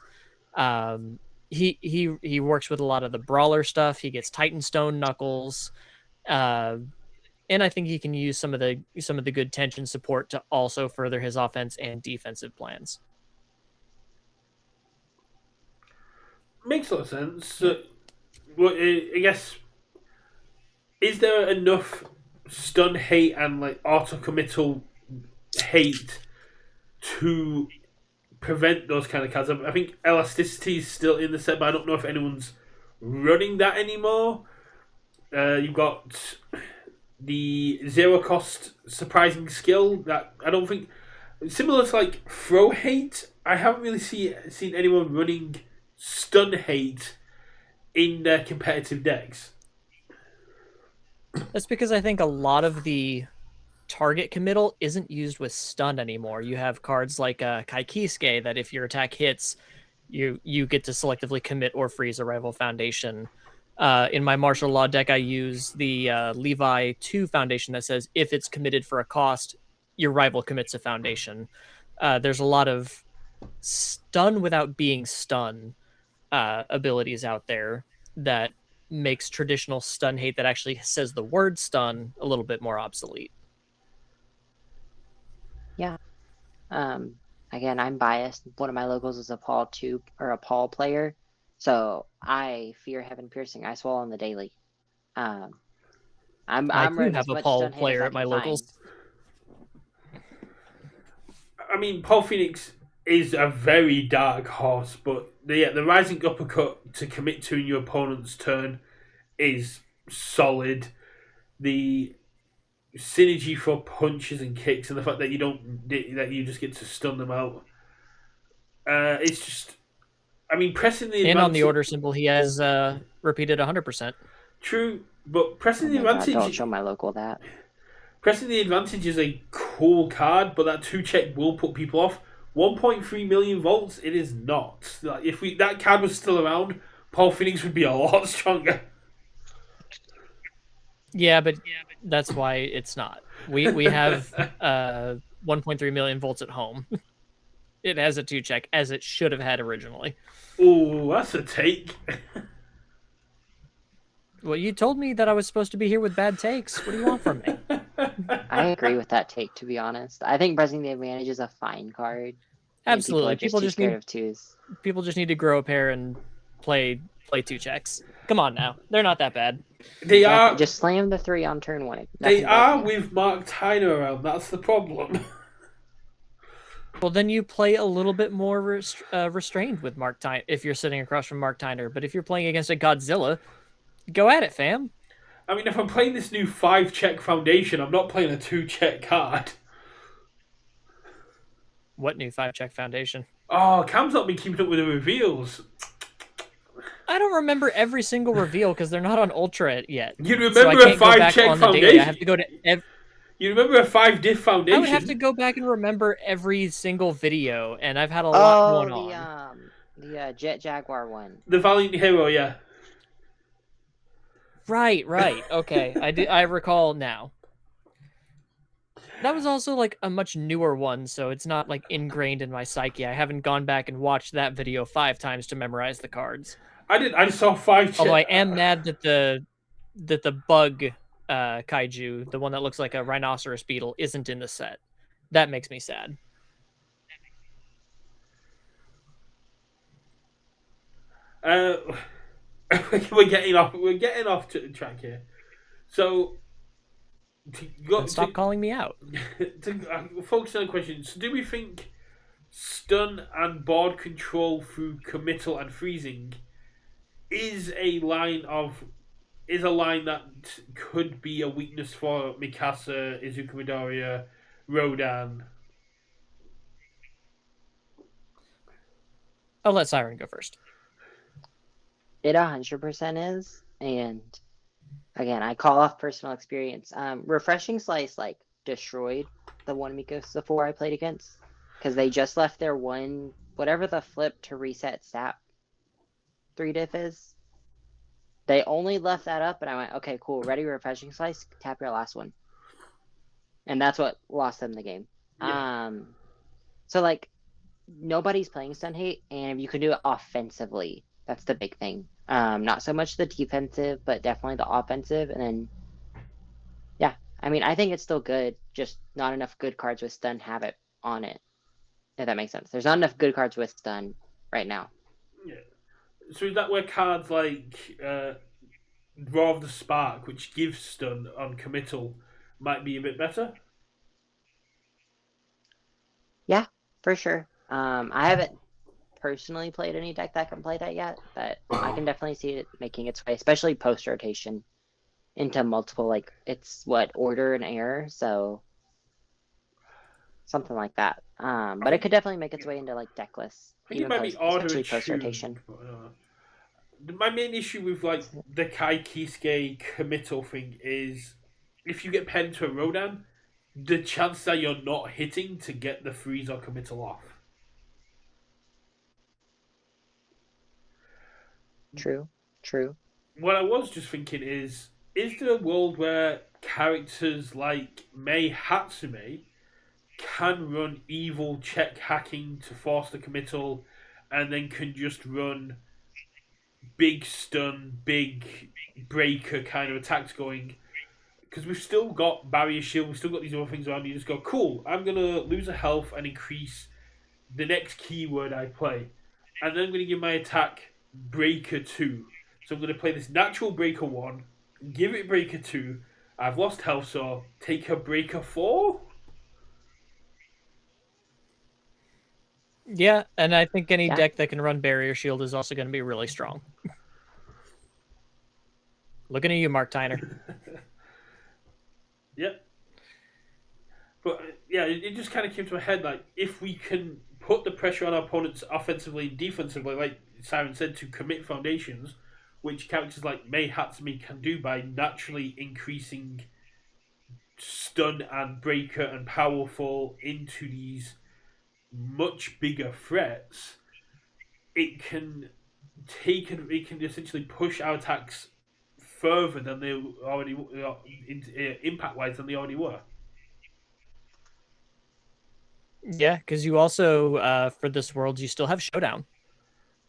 he works with a lot of the brawler stuff. He gets Titanstone Knuckles, and I think he can use some of the good tension support to also further his offense and defensive plans.
Makes a lot of sense. Well, I guess, is there enough stun hate and like auto committal hate to prevent those kind of cards? I think elasticity is still in the set, but I don't know if anyone's running that anymore. You've got the zero cost surprising skill that I don't think, similar to like throw hate, I haven't really seen anyone running stun hate in their competitive decks.
That's because I think a lot of the target committal isn't used with stun anymore. You have cards like Kaikisuke that if your attack hits, you get to selectively commit or freeze a rival foundation. In my martial law deck, I use the Levi 2 foundation that says if it's committed for a cost, your rival commits a foundation. There's a lot of stun without being stun abilities out there that makes traditional stun hate that actually says the word stun a little bit more obsolete.
Yeah. Again, I'm biased. One of my logos is a Paul 2 or a Paul player. So I fear Heaven Piercing. I swallow on the daily. I'm
do have a Paul player at my locals.
I mean, Paul Phoenix is a very dark horse, but the rising uppercut to commit to in your opponent's turn is solid. The synergy for punches and kicks, and the fact that you just get to stun them out. It's just, I mean, pressing the
and on the order symbol, he has repeated 100%.
True, but
Oh my god, don't show my local that.
Pressing the Advantage is a cool card, but that 2-check will put people off. 1.3 million volts, it is not. Like, if that card was still around, Paul Phoenix would be a lot stronger.
Yeah, but that's why it's not. We have 1.3 million volts at home. It has a 2-check, as it should have had originally.
Ooh, that's a take.
Well, you told me that I was supposed to be here with bad takes. What do you want from me?
I agree with that take, to be honest. I think Pressing the Advantage is a fine card.
Absolutely.
People just scared of twos.
People just need to grow a pair and play 2-checks. Come on now. They're not that bad.
They are.
Just slam the 3 on turn 1.
They are with Mark Tyner around. That's the problem.
Well, then you play a little bit more restrained with Mark Tyner if you're sitting across from Mark Tyner. But if you're playing against a Godzilla, go at it, fam.
I mean, if I'm playing this new 5-check Foundation, I'm not playing a 2-check card.
What new 5-check Foundation?
Oh, Cam's not been keeping up with the reveals.
I don't remember every single reveal because they're not on Ultra yet.
You remember a 5-check Foundation?
I have to go to
You remember a 5-diff Foundation?
I would have to go back and remember every single video, and I've had a lot going on.
The Jet Jaguar one.
The Valiant Hero, yeah.
Right. Okay, I recall now. That was also like a much newer one, so it's not like ingrained in my psyche. I haven't gone back and watched that video 5 times to memorize the cards.
I saw 5
Although I am mad that the bug kaiju, the one that looks like a rhinoceros beetle, isn't in the set. That makes me sad.
We're getting off track here. So
stop calling me out.
To focus on the question. So do we think stun and board control through committal and freezing is a line that could be a weakness for Mikasa, Izuku Midoriya, Rodan?
I'll let Siren go first.
It 100% is, and again, I call off personal experience. Refreshing Slice destroyed the one Mikasa before I played against, because they just left their one, whatever the flip to reset stat 3-diff is. They only left that up, and I went, okay, cool, ready, Refreshing Slice, tap your last one. And that's what lost them the game. Yeah. So, nobody's playing Stun Hate, and you can do it offensively. That's the big thing. Not so much the defensive, but definitely the offensive. And then, yeah, I mean, I think it's still good, just not enough good cards with Stun have it on it, if that makes sense. There's not enough good cards with Stun right now.
Yeah. So is that where cards like Raw of the Spark, which gives stun on committal, might be a bit better?
Yeah, for sure. I haven't personally played any deck that can play that yet, but I can definitely see it making its way, especially post-rotation, into multiple, it's Order and Error, so something like that. But it could definitely make its way into, deck lists.
I think it might be Order and
post-rotation.
My main issue with, the Kai Kisuke committal thing is, if you get paired into a Rodan, the chance that you're not hitting to get the freeze or committal off.
True.
What I was just thinking is there a world where characters like Mei Hatsume can run evil check hacking to force the committal and then can just run big stun, big breaker kind of attacks going? Because we've still got barrier shield, we've still got these other things around. You just go, cool, I'm going to lose a health and increase the next keyword I play. And then I'm going to give my attack Breaker 2. So I'm going to play this natural Breaker 1, give it Breaker 2. I've lost health, so take a Breaker 4?
Yeah, and I think any deck that can run Barrier Shield is also going to be really strong. Looking at you, Mark Tyner.
Yep. But, yeah, it just kind of came to my head, if we can put the pressure on our opponents offensively and defensively, like Siren said, to commit foundations, which characters like Mei Hatsumi can do by naturally increasing stun and breaker and powerful into these much bigger threats, it can essentially push our attacks further than they already impact wise than they already were.
Yeah, because you also for this world you still have Showdown.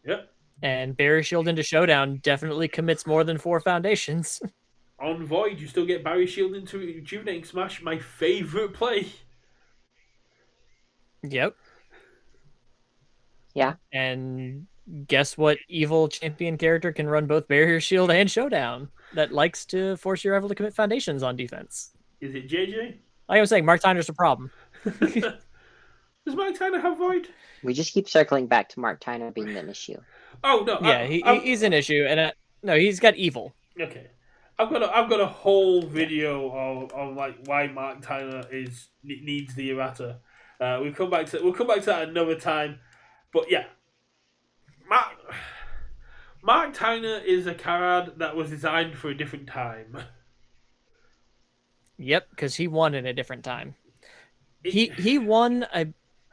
Yep.
And Barrier Shield into Showdown definitely commits more than 4 foundations.
On Void, you still get Barrier Shield into Rejuvenating Smash, my favourite play.
Yep.
Yeah.
And guess what evil champion character can run both Barrier Shield and Showdown that likes to force your rival to commit foundations on defense?
Is it JJ?
Like I was saying, Mark Tyner's a problem.
Does Mark Tyner have Void?
We just keep circling back to Mark Tyner being an issue.
Oh no!
Yeah, he's an issue, and no, he's got evil.
Okay, I've got a whole video of like why Mark Tyner needs the errata. We'll come back to that another time. But yeah, Mark Tyner is a card that was designed for a different time.
Yep, because he won in a different time. He won.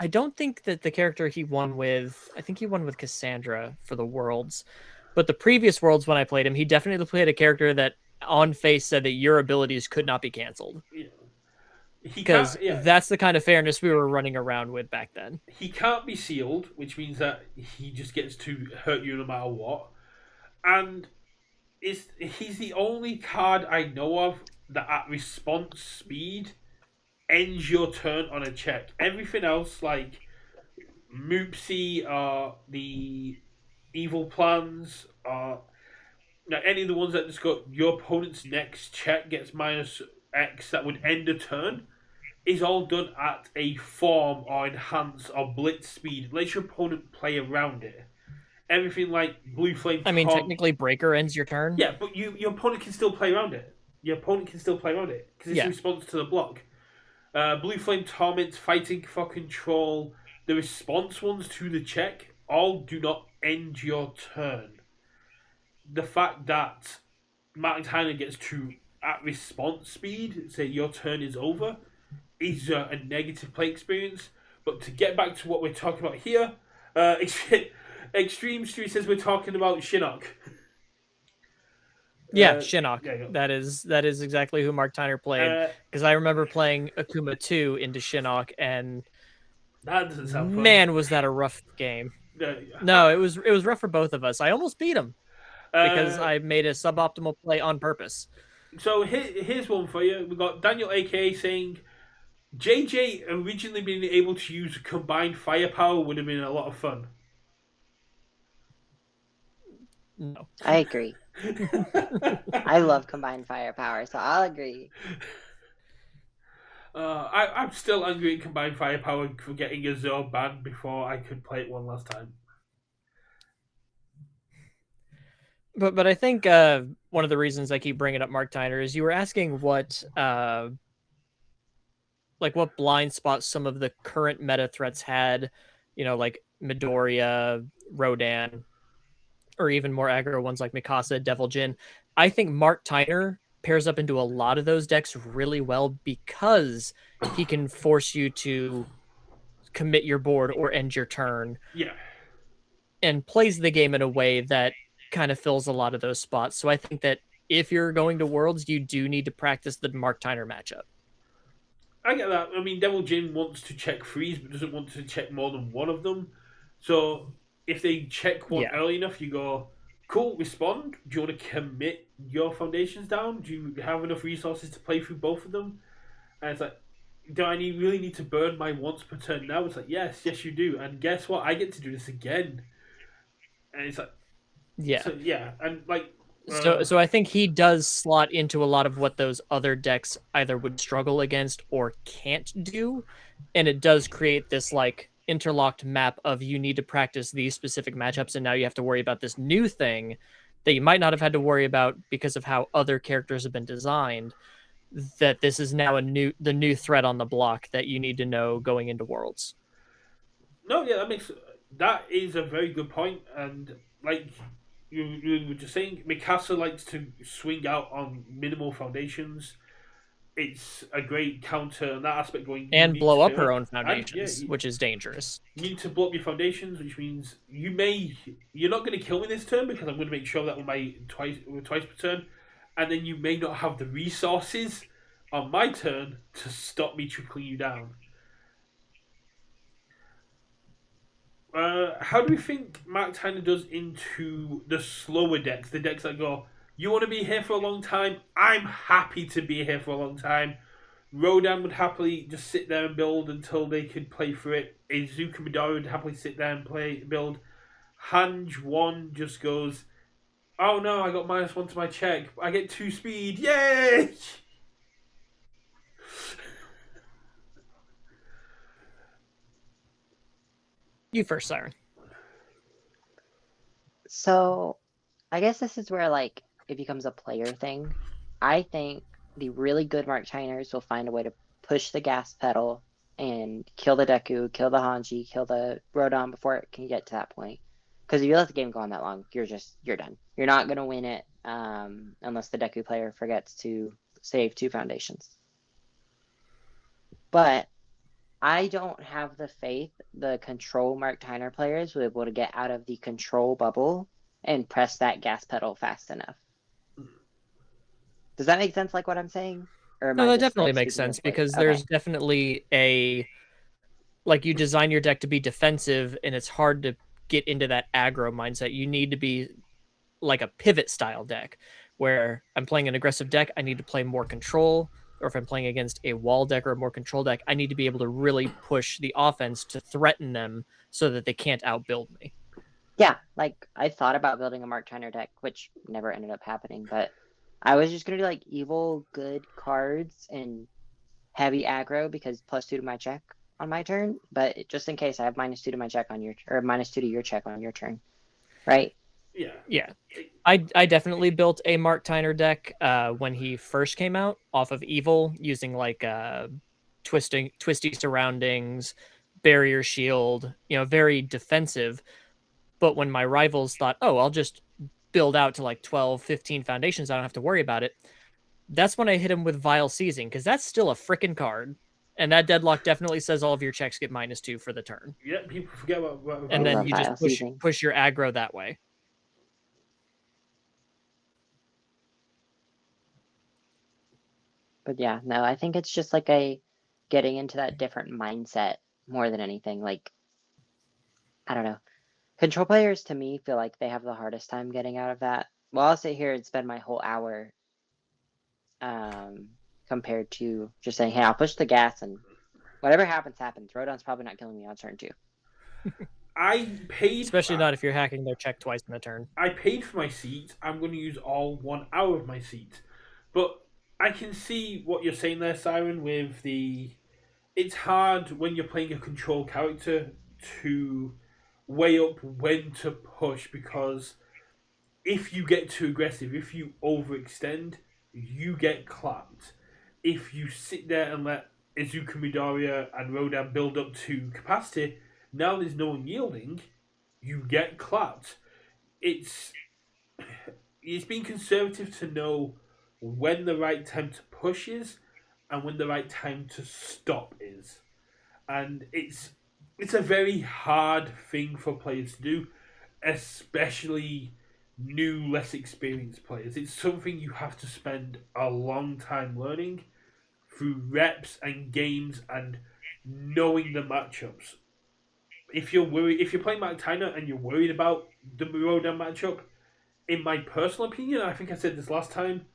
I don't think that the character he won with. I think he won with Cassandra for the Worlds, but the previous Worlds when I played him, he definitely played a character that on face said that your abilities could not be canceled. Because that's the kind of fairness we were running around with back then.
He can't be sealed, which means that he just gets to hurt you no matter what. And he's the only card I know of that at response speed ends your turn on a check. Everything else, like Moopsy or the Evil Plans or any of the ones that just got your opponent's next check gets minus X that would end a turn, is all done at a form or enhance or blitz speed. Let your opponent play around it. Everything like Blue Flame.
I mean, technically, Breaker ends your turn.
Yeah, but your opponent can still play around it. Your opponent can still play around it because it's a response to the block. Blue Flame Torment, Fighting for Control, the response ones to the check all do not end your turn. The fact that Martin Tyner gets to, at response speed, say your turn is over, is a negative play experience. But to get back to what we're talking about here, Extreme Street says we're talking about Shinnok.
Yeah, Shinnok. That is exactly who Mark Tyner played. Because I remember playing Akuma 2 into Shinnok, and
that doesn't sound fun.
Man, was that a rough game. No, it was rough for both of us. I almost beat him because I made a suboptimal play on purpose.
So here's one for you. We got Daniel AKA saying JJ originally being able to use combined firepower would have been a lot of fun.
No.
I agree. I love combined firepower, so I'll agree.
I'm still angry at combined firepower for getting a Zoro banned before I could play it one last time.
But I think one of the reasons I keep bringing up Mark Tyner is you were asking what what blind spots some of the current meta threats had, like Midoriya, Rodan, or even more aggro ones like Mikasa, Devil Jin. I think Mark Tyner pairs up into a lot of those decks really well because he can force you to commit your board or end your turn.
Yeah.
And plays the game in a way that kind of fills a lot of those spots. So I think that if you're going to Worlds, you do need to practice the Mark Tyner matchup.
I get that. I mean, Devil Jin wants to check freeze, but doesn't want to check more than one of them. So if they check one early enough, you go, cool, respond. Do you want to commit your foundations down? Do you have enough resources to play through both of them? And it's like, do I really need to burn my once per turn now? It's like, yes, you do. And guess what? I get to do this again. And it's like, and like...
So I think he does slot into a lot of what those other decks either would struggle against or can't do. And it does create this, interlocked map of you need to practice these specific matchups, and now you have to worry about this new thing that you might not have had to worry about because of how other characters have been designed, that this is now the new threat on the block that you need to know going into Worlds.
No, yeah, that is a very good point. And you were just saying, Mikasa likes to swing out on minimal foundations. It's a great counter on that aspect. Going, you
And
need
blow up her
to,
own
and yeah,
foundations, which is dangerous.
you need to blow up your foundations, which means you're not going to kill me this turn because I'm going to make sure that with my twice per turn, and then you may not have the resources on my turn to stop me tripling you down. How do we think Mark Tyner does into the slower decks, the decks that go, you want to be here for a long time? I'm happy to be here for a long time. Rodan would happily just sit there and build until they could play for it. Izuku Midori would happily sit there and build. Hanj 1 just goes, oh no, I got -1 to my check. I get 2 speed. Yay!
You first, Siren.
So I guess this is where like it becomes a player thing. I think the really good Mark Chiners will find a way to push the gas pedal and kill the Deku, kill the Hanji, kill the Rodon before it can get to that point. Because if you let the game go on that long, you're done. You're not gonna win it unless the Deku player forgets to save 2 foundations. But I don't have the faith the control Mark Tyner players will be able to get out of the control bubble and press that gas pedal fast enough. Does that make sense, like what I'm saying? Or am
No,
I
that
just
definitely
like
makes
speaking
sense
with
because
okay?
there's definitely like you design your deck to be defensive, and it's hard to get into that aggro mindset. You need to be like a pivot style deck where I'm playing an aggressive deck, I need to play more control. Or if I'm playing against a wall deck or a more control deck, I need to be able to really push the offense to threaten them so that they can't outbuild me.
Yeah, like I thought about building a Mark Tyner deck, which never ended up happening, but I was just gonna do like evil good cards and heavy aggro because +2 to my check on my turn. But just in case I have -2 to my check on your or -2 to your check on your turn, right?
Yeah.
Yeah. I definitely built a Mark Tyner deck when he first came out off of Evil using like twisty surroundings, barrier shield, very defensive. But when my rivals thought, oh, I'll just build out to like 12, 15 foundations, I don't have to worry about it. That's when I hit him with Vile Seizing, because that's still a freaking card. And that deadlock definitely says all of your checks get -2 for the turn.
Yeah, people forget about
I
And then
love
you just
Vile Seizing.
push your aggro that way.
But yeah, no, I think it's just like a getting into that different mindset more than anything. Like, I don't know. Control players to me feel like they have the hardest time getting out of that. Well, I'll sit here and spend my whole hour compared to just saying, hey, I'll push the gas and whatever happens, happens. Rodon's probably not killing me on turn 2.
I paid,
Especially not if you're hacking their check twice in a turn.
I paid for my seat. I'm going to use all 1 hour of my seat, but I can see what you're saying there, Siren. With the, it's hard when you're playing a control character to weigh up when to push because if you get too aggressive, if you overextend, you get clapped. If you sit there and let Izuku Midoriya and Rodan build up to capacity, now there's no one yielding, you get clapped. It's it's being conservative to know when the right time to push is and when the right time to stop is. And it's a very hard thing for players to do, especially new, less experienced players. It's something you have to spend a long time learning through reps and games and knowing the matchups. If you're playing Mark Tyner and you're worried about the Rodan matchup, in my personal opinion, I think I said this last time,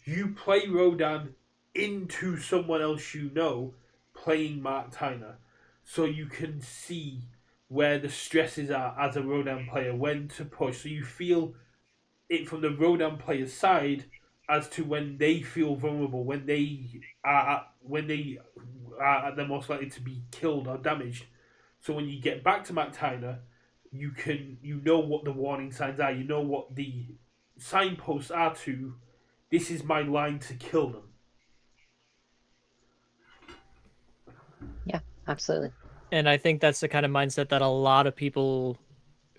you play Rodan into someone else you know playing Mark Tyner. So you can see where the stresses are as a Rodan player, when to push. So you feel it from the Rodan player's side as to when they feel vulnerable, when they are the most likely to be killed or damaged. So when you get back to Matt Tyner, you know what the warning signs are, you know what the signposts are to this is my line to kill them.
Yeah, absolutely.
And I think that's the kind of mindset that a lot of people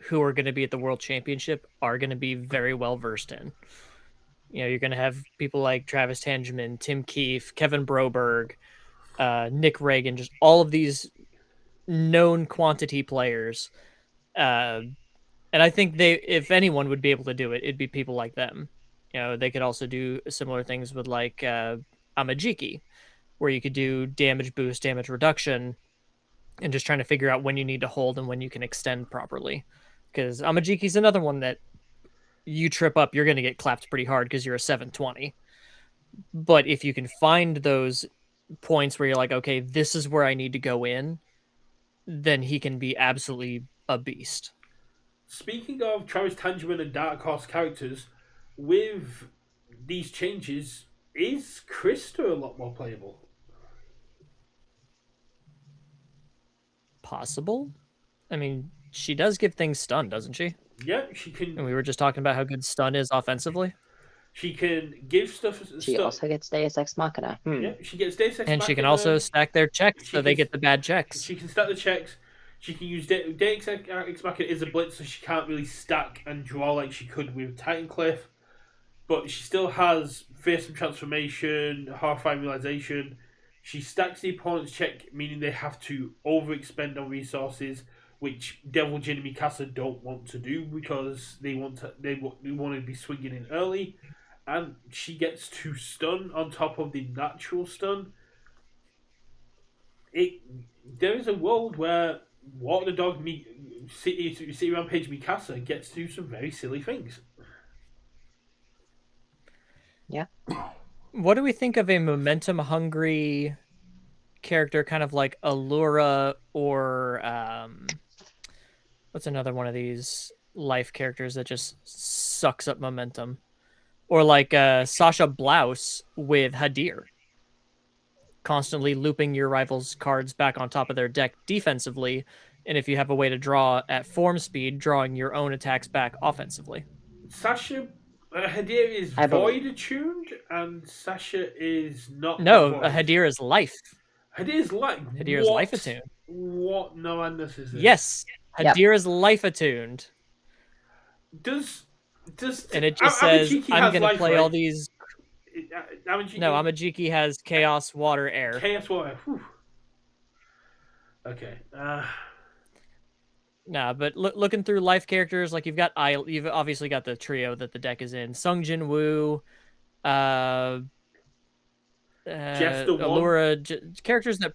who are going to be at the World Championship are going to be very well versed in. You know, you're going to have people like Travis Tangeman, Tim Keefe, Kevin Broberg, Nick Reagan, just all of these known quantity players. And I think if anyone would be able to do it, it'd be people like them. You know, they could also do similar things with like Amajiki, where you could do damage boost, damage reduction, and just trying to figure out when you need to hold and when you can extend properly. Because Amajiki's another one that you trip up, you're going to get clapped pretty hard because you're a 720. But if you can find those points where you're like, okay, this is where I need to go in, then he can be absolutely a beast.
Speaking of Travis Tangerman and Dark Horse characters, with these changes, is Krista a lot more playable?
Possible. I mean, she does give things stun, doesn't she?
Yeah, she can.
And we were just talking about how good stun is offensively.
She can give stuff.
She also gets Deus Ex Machina.
Yeah, she gets Deus Ex
and she can
Machina.
also stack their checks so they get the bad checks.
She can stack the checks. She can use Deus Ex Machina is a blitz, so she can't really stack and draw like she could with Titancliff. But she still has fearsome transformation, horrifying realization. She stacks the opponent's check, meaning they have to overexpend on resources, which Devil Jin and Mikasa don't want to do because they want to be swinging in early. And she gets to stun on top of the natural stun. There is a world where Walk the Dog City Rampage Mikasa gets to do some very silly things.
Yeah.
What do we think of a momentum hungry character, kind of like Allura, or what's another one of these life characters that just sucks up momentum? Or like Sasha Blouse with Hadir, constantly looping your rival's cards back on top of their deck defensively, and if you have a way to draw at form speed, drawing your own attacks back offensively.
Sasha Hadir is void attuned, and Sasha is not.
No, Hadir is life.
Hadir is life.
Hadir is life attuned.
What madness is this?
Yes, Hadir is life attuned.
And
it just says I'm going to play all these.
No,
Amajiki has chaos, water, air.
Chaos, water. Whew. Okay.
Nah, but looking through life characters, like you've obviously got the trio that the deck is in: Sung Jin Woo, Allura, characters that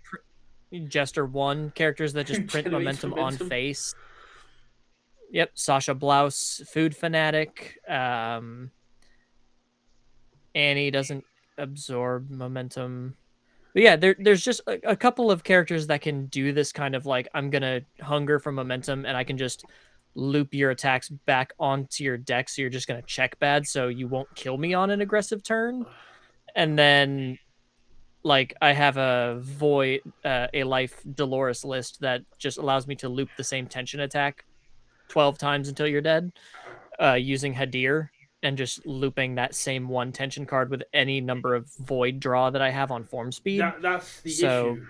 Jester 1, characters that just print momentum on face. Yep, Sasha Blouse, Food Fanatic. Annie doesn't absorb momentum. But yeah, there's just a couple of characters that can do this kind of like, I'm going to hunger for momentum and I can just loop your attacks back onto your deck, so you're just going to check bad so you won't kill me on an aggressive turn. And then like I have a life Dolores list that just allows me to loop the same tension attack 12 times until you're dead, using Hadir and just looping that same one tension card with any number of void draw that I have on form speed.
That's the issue.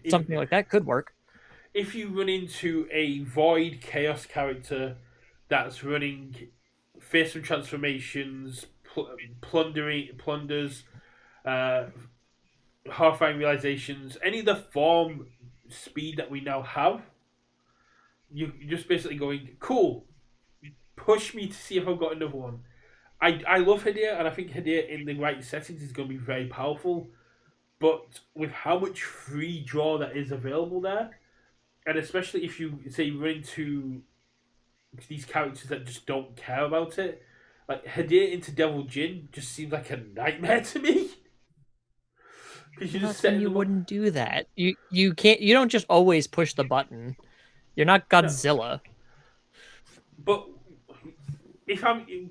Something like that could work.
If you run into a void chaos character that's running fearsome transformations, plunders, horrifying realizations, any of the form speed that we now have, you're just basically going, cool, push me to see if I've got another one. I love Hadir, and I think Hadir in the right settings is going to be very powerful, but with how much free draw that is available there, and especially if you say run into these characters that just don't care about it, like Hadir into Devil Jin just seems like a nightmare to me.
Because you wouldn't do that. You can't. You don't just always push the button. You're not Godzilla.
No.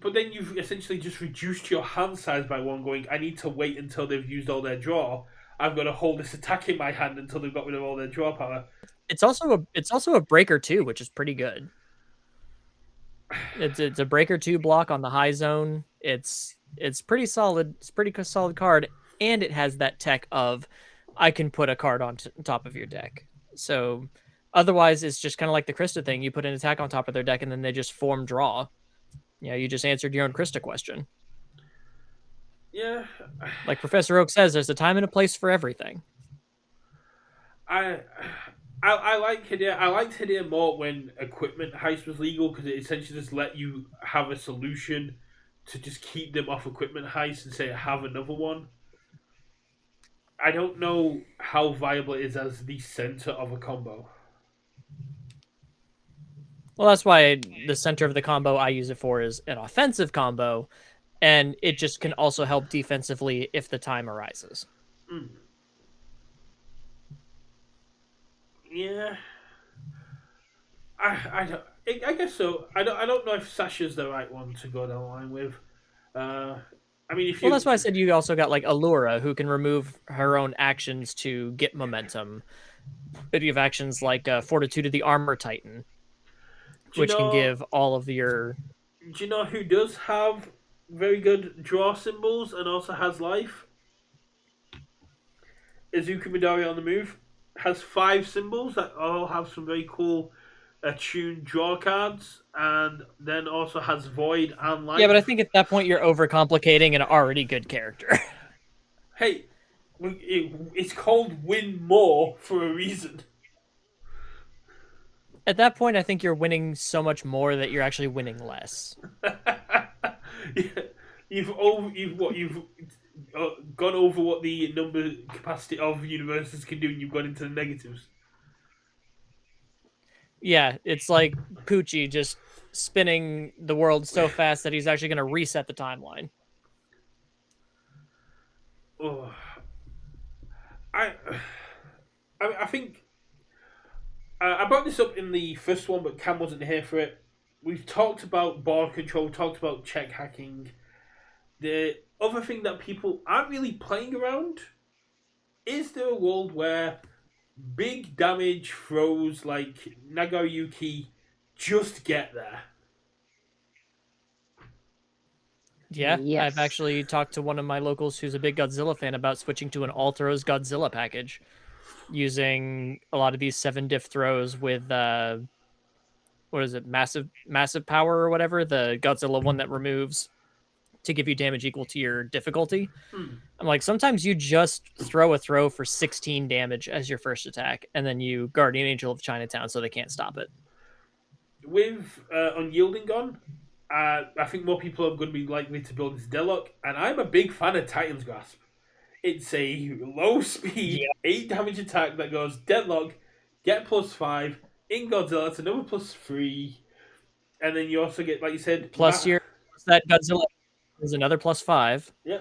But then you've essentially just reduced your hand size by one. Going, I need to wait until they've used all their draw. I've got to hold this attack in my hand until they've got rid of all their draw power.
It's also a breaker 2, which is pretty good. It's a breaker 2 block on the high zone. It's pretty solid. It's a pretty solid card, and it has that tech of I can put a card on top of your deck. So Otherwise, it's just kind of like the Krista thing. You put an attack on top of their deck, and then they just form draw. You just answered your own Krista question.
Yeah.
Like Professor Oak says, there's a time and a place for everything.
I like Hidea. I liked Hidea more when equipment heist was legal because it essentially just let you have a solution to just keep them off equipment heist and say have another one. I don't know how viable it is as the center of a combo.
Well, that's why the center of the combo I use it for is an offensive combo, and it just can also help defensively if the time arises.
Mm. Yeah, I guess so. I don't know if Sasha's the right one to go down the line with. I mean, if you
Well, that's why I said you also got like Allura, who can remove her own actions to get momentum. But you have actions like Fortitude of the Armor Titan, which can give all of your.
Do you know who does have very good draw symbols and also has life? Izuku Midori on the move has 5 symbols that all have some very cool attuned draw cards, and then also has void and life.
Yeah, but I think at that point you're overcomplicating an already good character.
Hey, it's called win more for a reason.
At that point, I think you're winning so much more that you're actually winning less.
Yeah, you've gone over what the number capacity of Universus can do, and you've gone into the negatives.
Yeah, it's like Poochie just spinning the world so fast that he's actually going to reset the timeline.
Oh, I think I brought this up in the first one, but Cam wasn't here for it. We've talked about board control, talked about check hacking. The other thing that people aren't really playing around is there a world where big damage throws like Nagayuki just get there?
Yeah,
Yes.
I've actually talked to one of my locals who's a big Godzilla fan about switching to an all throws Godzilla package, using a lot of these 7 diff throws with what is it, massive power or whatever, the Godzilla one that removes to give you damage equal to your difficulty. I'm like, sometimes you just throw a throw for 16 damage as your first attack, and then you Guardian Angel of Chinatown so they can't stop it.
With Unyielding gone, I think more people are going to be likely to build this Deluxe, and I'm a big fan of Titan's Grasp. It's a low speed, 8 damage attack that goes Deadlock, get +5, in Godzilla, it's another +3, and then you also get, like you said,
plus that Godzilla is another +5.
Yeah,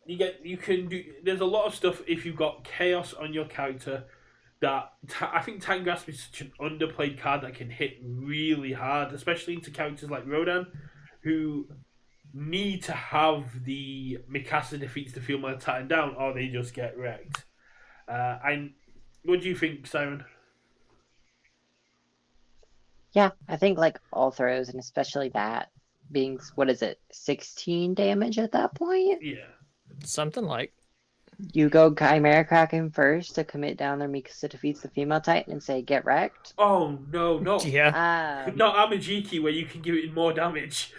you can do. There's a lot of stuff if you've got chaos on your character. That I think Titan Grasp is such an underplayed card that can hit really hard, especially into characters like Rodan, who need to have the Mikasa defeats the Field Mother Titan down, or they just get wrecked. What do you think, Siren?
Yeah, I think like all throws, and especially that being, what is it, 16 damage at that point?
Yeah.
Something like.
You go Chimera Kraken first to commit down their Mikasa defeats the female Titan and say, get wrecked.
Oh, no, no.
Yeah.
Not Amajiki, where you can give it more damage.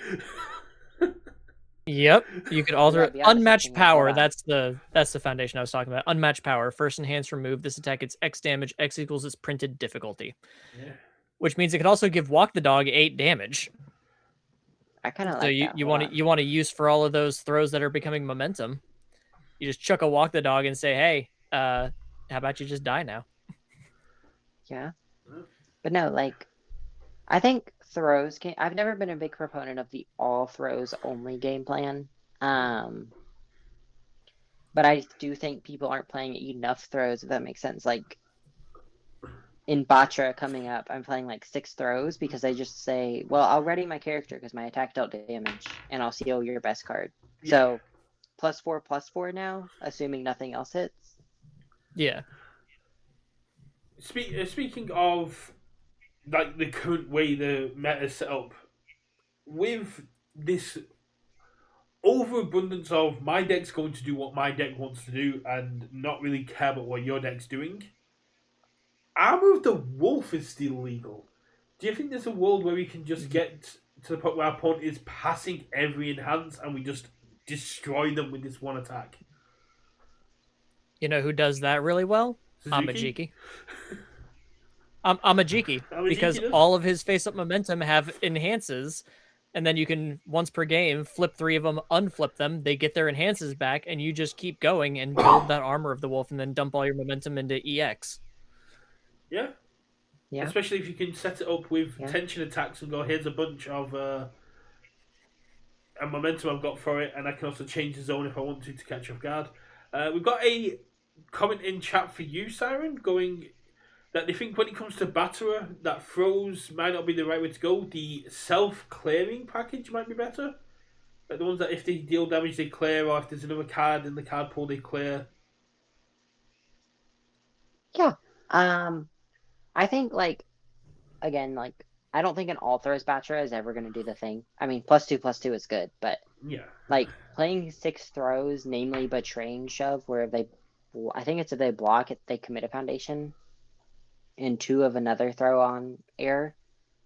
Yep, you could alter it. Unmatched
something like
power.
that.
That's the foundation I was talking about. Unmatched power. First enhanced remove. This attack gets X damage. X equals its printed difficulty.
Yeah.
Which means it could also give Walk the Dog 8 damage.
I kind of like
So
that.
you want to use for all of those throws that are becoming momentum. You just chuck a Walk the Dog and say, hey, how about you just die now?
Yeah. But no, like, I think throws can. I've never been a big proponent of the all throws only game plan. But I do think people aren't playing enough throws, if that makes sense. Like in Batra coming up, I'm playing like 6 throws because I just say, well, I'll ready my character because my attack dealt damage, and I'll seal your best card.
Yeah.
So +4/+4 now, assuming nothing else hits.
Yeah.
Speaking of like the current way the meta is set up, with this overabundance of my deck's going to do what my deck wants to do and not really care about what your deck's doing, Armor of the Wolf is still legal. Do you think there's a world where we can just get to the point where our opponent is passing every enhance and we just destroy them with this one attack?
You know who does that really well?
Suzuki?
Amajiki. Amajiki, because
does?
all of his face-up momentum have enhances, and then you can, once per game, flip 3 of them, unflip them, they get their enhances back, and you just keep going and build that Armor of the Wolf and then dump all your momentum into EX.
Yeah.
Yeah.
Especially if you can set it up with tension attacks and go, here's a bunch of a momentum I've got for it, and I can also change the zone if I want to catch off guard. We've got a comment in chat for you, Siren, going that they think when it comes to Batterer, that throws might not be the right way to go. The self-clearing package might be better. Like the ones that if they deal damage, they clear, or if there's another card in the card pool, they clear.
Yeah. I think, like, again, like, I don't think an all-throws Batterer is ever going to do the thing. I mean, +2/+2 is good, but,
yeah,
like, playing 6 throws, namely Betraying Shove, where if they, I think it's if they block it, they commit a foundation, and 2 of another throw on air,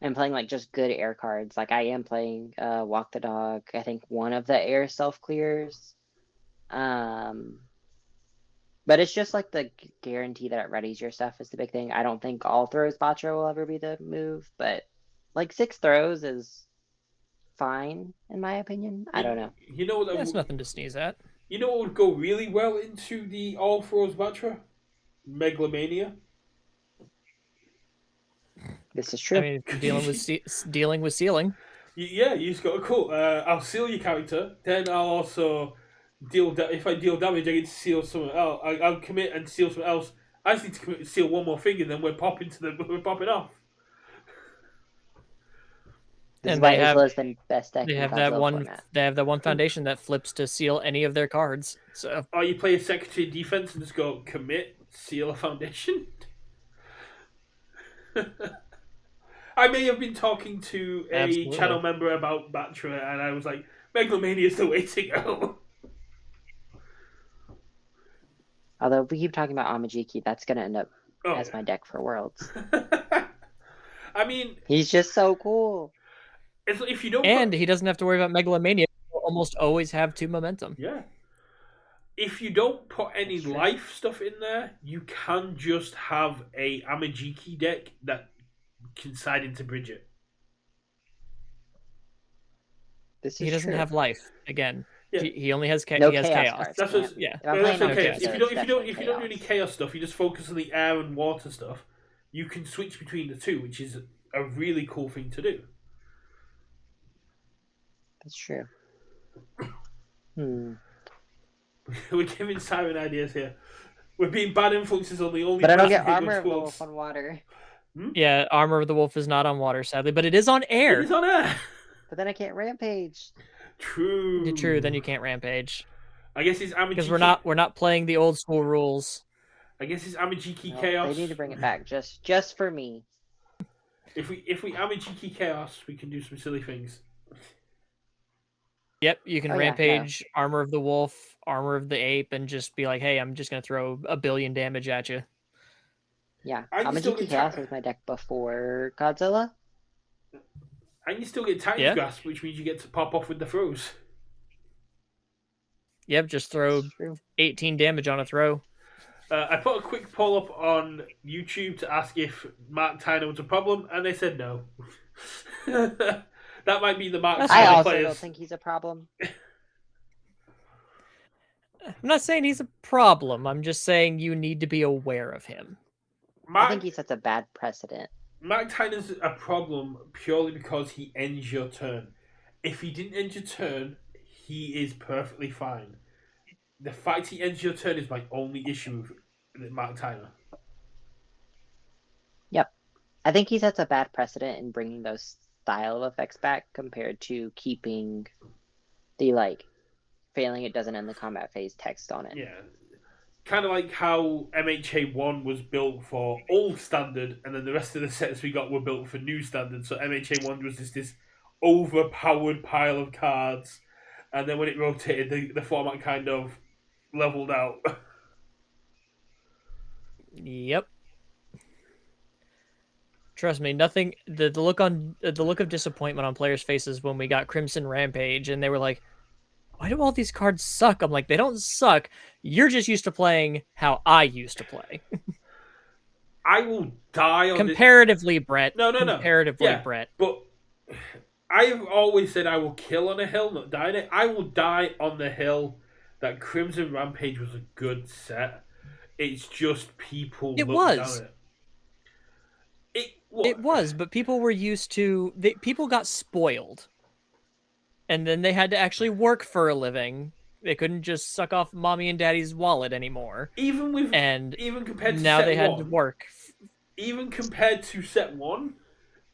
and playing, like, just good air cards. Like, I am playing Walk the Dog. I think one of the air self-clears. But it's just like the guarantee that it readies your stuff is the big thing. I don't think all throws Batra will ever be the move, but like 6 throws is fine in my opinion. I don't know.
You know what?
That's nothing to sneeze at.
You know what would go really well into the all throws Batra? Megalomania.
This is true.
I mean, dealing with sealing.
Yeah, you just got a cool. I'll seal your character, then I'll also if I deal damage, I get to seal something else. I'll commit and seal something else. I just need to commit and seal one more thing, and then we're popping off.
This is why Isla is the best deck.
They have that one. Format. They have that one foundation that flips to seal any of their cards. So,
or you play a Secretary of Defense and just go commit, seal a foundation. I may have been talking to a channel member about Batra, and I was like, Megalomania is the way to go.
Although if we keep talking about Amajiki, that's going to end up as my deck for Worlds.
I mean,
he's just so cool.
If you don't,
he doesn't have to worry about Megalomania. He'll almost always have 2 momentum.
Yeah. If you don't put any life stuff in there, you can just have a Amajiki deck that can side into Bridget.
He doesn't have life again.
Yeah.
He only has
no
he has chaos.
That's what,
yeah. That's okay. If you don't do any chaos stuff, you just focus on the air and water stuff. You can switch between the two, which is a really cool thing to do.
That's true.
We're giving Siren ideas here. We're being bad influences on the only.
But I don't get Armor of the Wolf on water.
Yeah, Armor of the Wolf is not on water, sadly, but it is on air.
It is on air.
But then I can't rampage.
True.
Then you can't rampage.
I guess it's Amajiki.
Because we're not playing the old school rules.
I guess it's Amajiki Chaos.
They need to bring it back just for me.
If we Amajiki Chaos, we can do some silly things.
Yep, you can rampage Armor of the Wolf, Armor of the Ape, and just be like, hey, I'm just going to throw 1 billion damage at you.
Yeah, Amajiki Chaos was my deck before Godzilla.
And you still get Titan's Grasp, which means you get to pop off with the throws.
Yep, just throw 18 damage on a throw.
I put a quick poll up on YouTube to ask if Mark Tyner was a problem, and they said no. That might be the Mark Tyner
I also
players.
don't think he's a problem.
I'm not saying he's a problem. I'm just saying you need to be aware of him.
I think he sets a bad precedent.
Mark Tyner's a problem purely because he ends your turn. If he didn't end your turn, he is perfectly fine. The fact he ends your turn is my only issue with Mark Tyner.
Yep. I think he sets a bad precedent in bringing those style of effects back compared to keeping the, failing it doesn't end the combat phase text on it.
Yeah. Kind of like how MHA1 was built for old standard, and then the rest of the sets we got were built for new standard. So MHA1 was just this overpowered pile of cards, and then when it rotated, the format kind of leveled out.
Yep. Trust me, nothing. The look on the look of disappointment on players' faces when we got Crimson Rampage, and they were like, "Why do all these cards suck?" I'm like, "They don't suck. You're just used to playing how I used to play."
I will die on
Comparatively, Brett.
No.
Comparatively,
Yeah,
Brett.
but I've always said I will kill on a hill, not die on it. I will die on the hill that Crimson Rampage was a good set. It's just people
It
look down
was.
at it.
It was, but people were used to. People got spoiled, and then they had to actually work for a living. They couldn't just suck off mommy and daddy's wallet anymore.
Even compared to
now
set
they had
one,
to work.
Even compared to set one,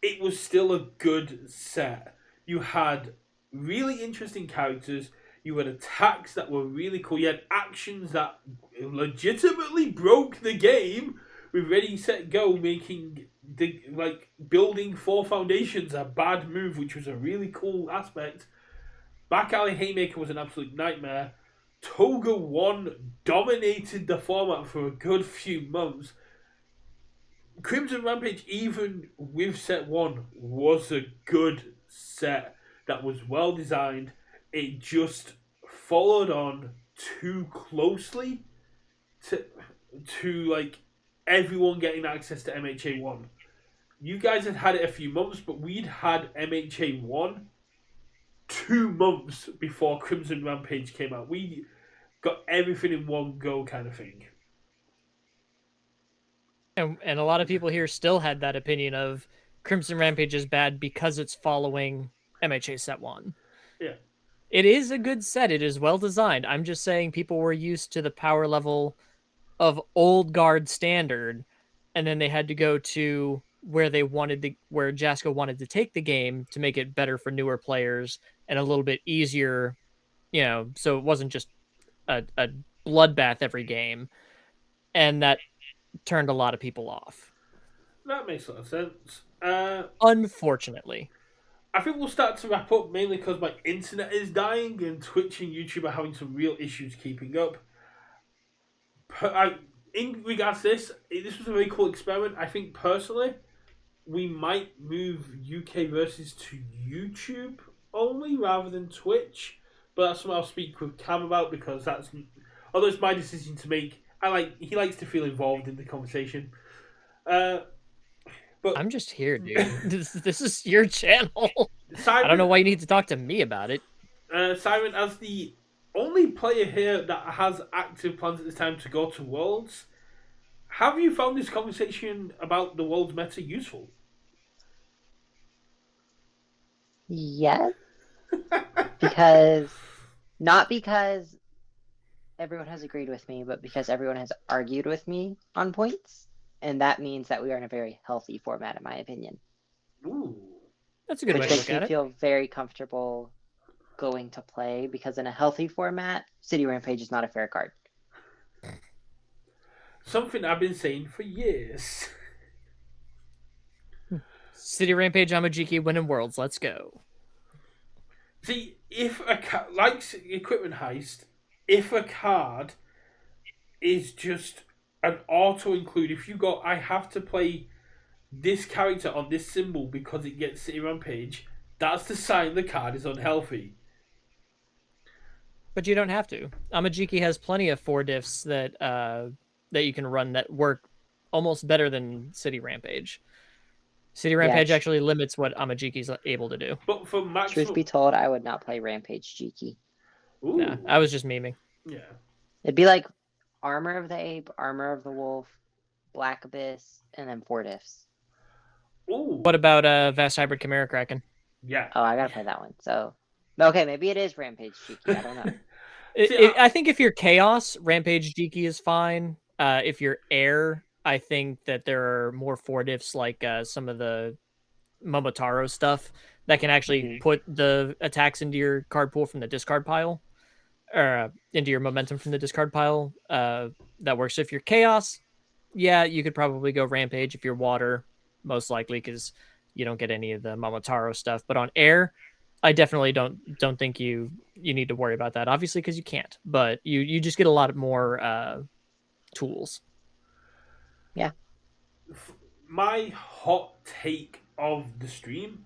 it was still a good set. You had really interesting characters. You had attacks that were really cool. You had actions that legitimately broke the game with Ready Set Go making building 4 foundations a bad move, which was a really cool aspect. Back Alley Haymaker was an absolute nightmare. Toga 1 dominated the format for a good few months. Crimson Rampage, even with set 1, was a good set that was well designed. It just followed on too closely to like everyone getting access to MHA 1. You guys had it a few months, but we'd had MHA 1 2 months before Crimson Rampage came out. We got everything in one go kind of thing.
And a lot of people here still had that opinion of Crimson Rampage is bad because it's following MHA set 1.
Yeah.
It is a good set. It is well designed. I'm just saying people were used to the power level of old guard standard, and then they had to go to where Jasko wanted to take the game to make it better for newer players and a little bit easier, so it wasn't just a bloodbath every game. And that turned a lot of people off.
That makes a lot of sense.
Unfortunately.
I think we'll start to wrap up, mainly because my internet is dying and Twitch and YouTube are having some real issues keeping up. In regards to this was a very cool experiment. I think personally, we might move UKVersus to YouTube only rather than Twitch. But that's something I'll speak with Cam about, because although it's my decision to make, he likes to feel involved in the conversation. But
I'm just here, dude. This is your channel.
Siren,
I don't know why you need to talk to me about it.
Siren, as the only player here that has active plans at this time to go to Worlds, have you found this conversation about the Worlds meta useful?
Yes. Not because everyone has agreed with me, but because everyone has argued with me on points. And that means that we are in a very healthy format, in my opinion.
Ooh.
That's a good way to look at it.
Which makes me feel very comfortable going to play, because in a healthy format, City Rampage is not a fair card.
Something I've been saying for years.
City Rampage, Amajiki winning Worlds. Let's go.
See, if like Equipment Heist, if a card is just an auto include, if you go, I have to play this character on this symbol because it gets City Rampage, that's the sign the card is unhealthy.
But you don't have to. Amajiki has plenty of 4 diffs that you can run that work almost better than City Rampage. City Rampage actually limits what Amajiki's able to do.
But for maximum...
Truth be told, I would not play Rampage Jiki.
Nah, I was just memeing.
Yeah.
It'd be like Armor of the Ape, Armor of the Wolf, Black Abyss, and then 4 diffs.
Ooh.
What about Vast Hybrid Chimera Kraken?
Yeah.
Oh, I gotta play that one. So, okay, maybe it is Rampage Jiki. I don't know.
I think if you're Chaos, Rampage Jiki is fine. If you're Air, I think that there are more 4 diffs like some of the Momotaro stuff that can actually put the attacks into your card pool from the discard pile, or into your momentum from the discard pile. That works. So if you're Chaos, yeah, you could probably go Rampage. If you're Water, most likely, because you don't get any of the Momotaro stuff. But on Air, I definitely don't think you need to worry about that. Obviously, because you can't, but you just get a lot more tools.
Yeah.
my hot take of the stream,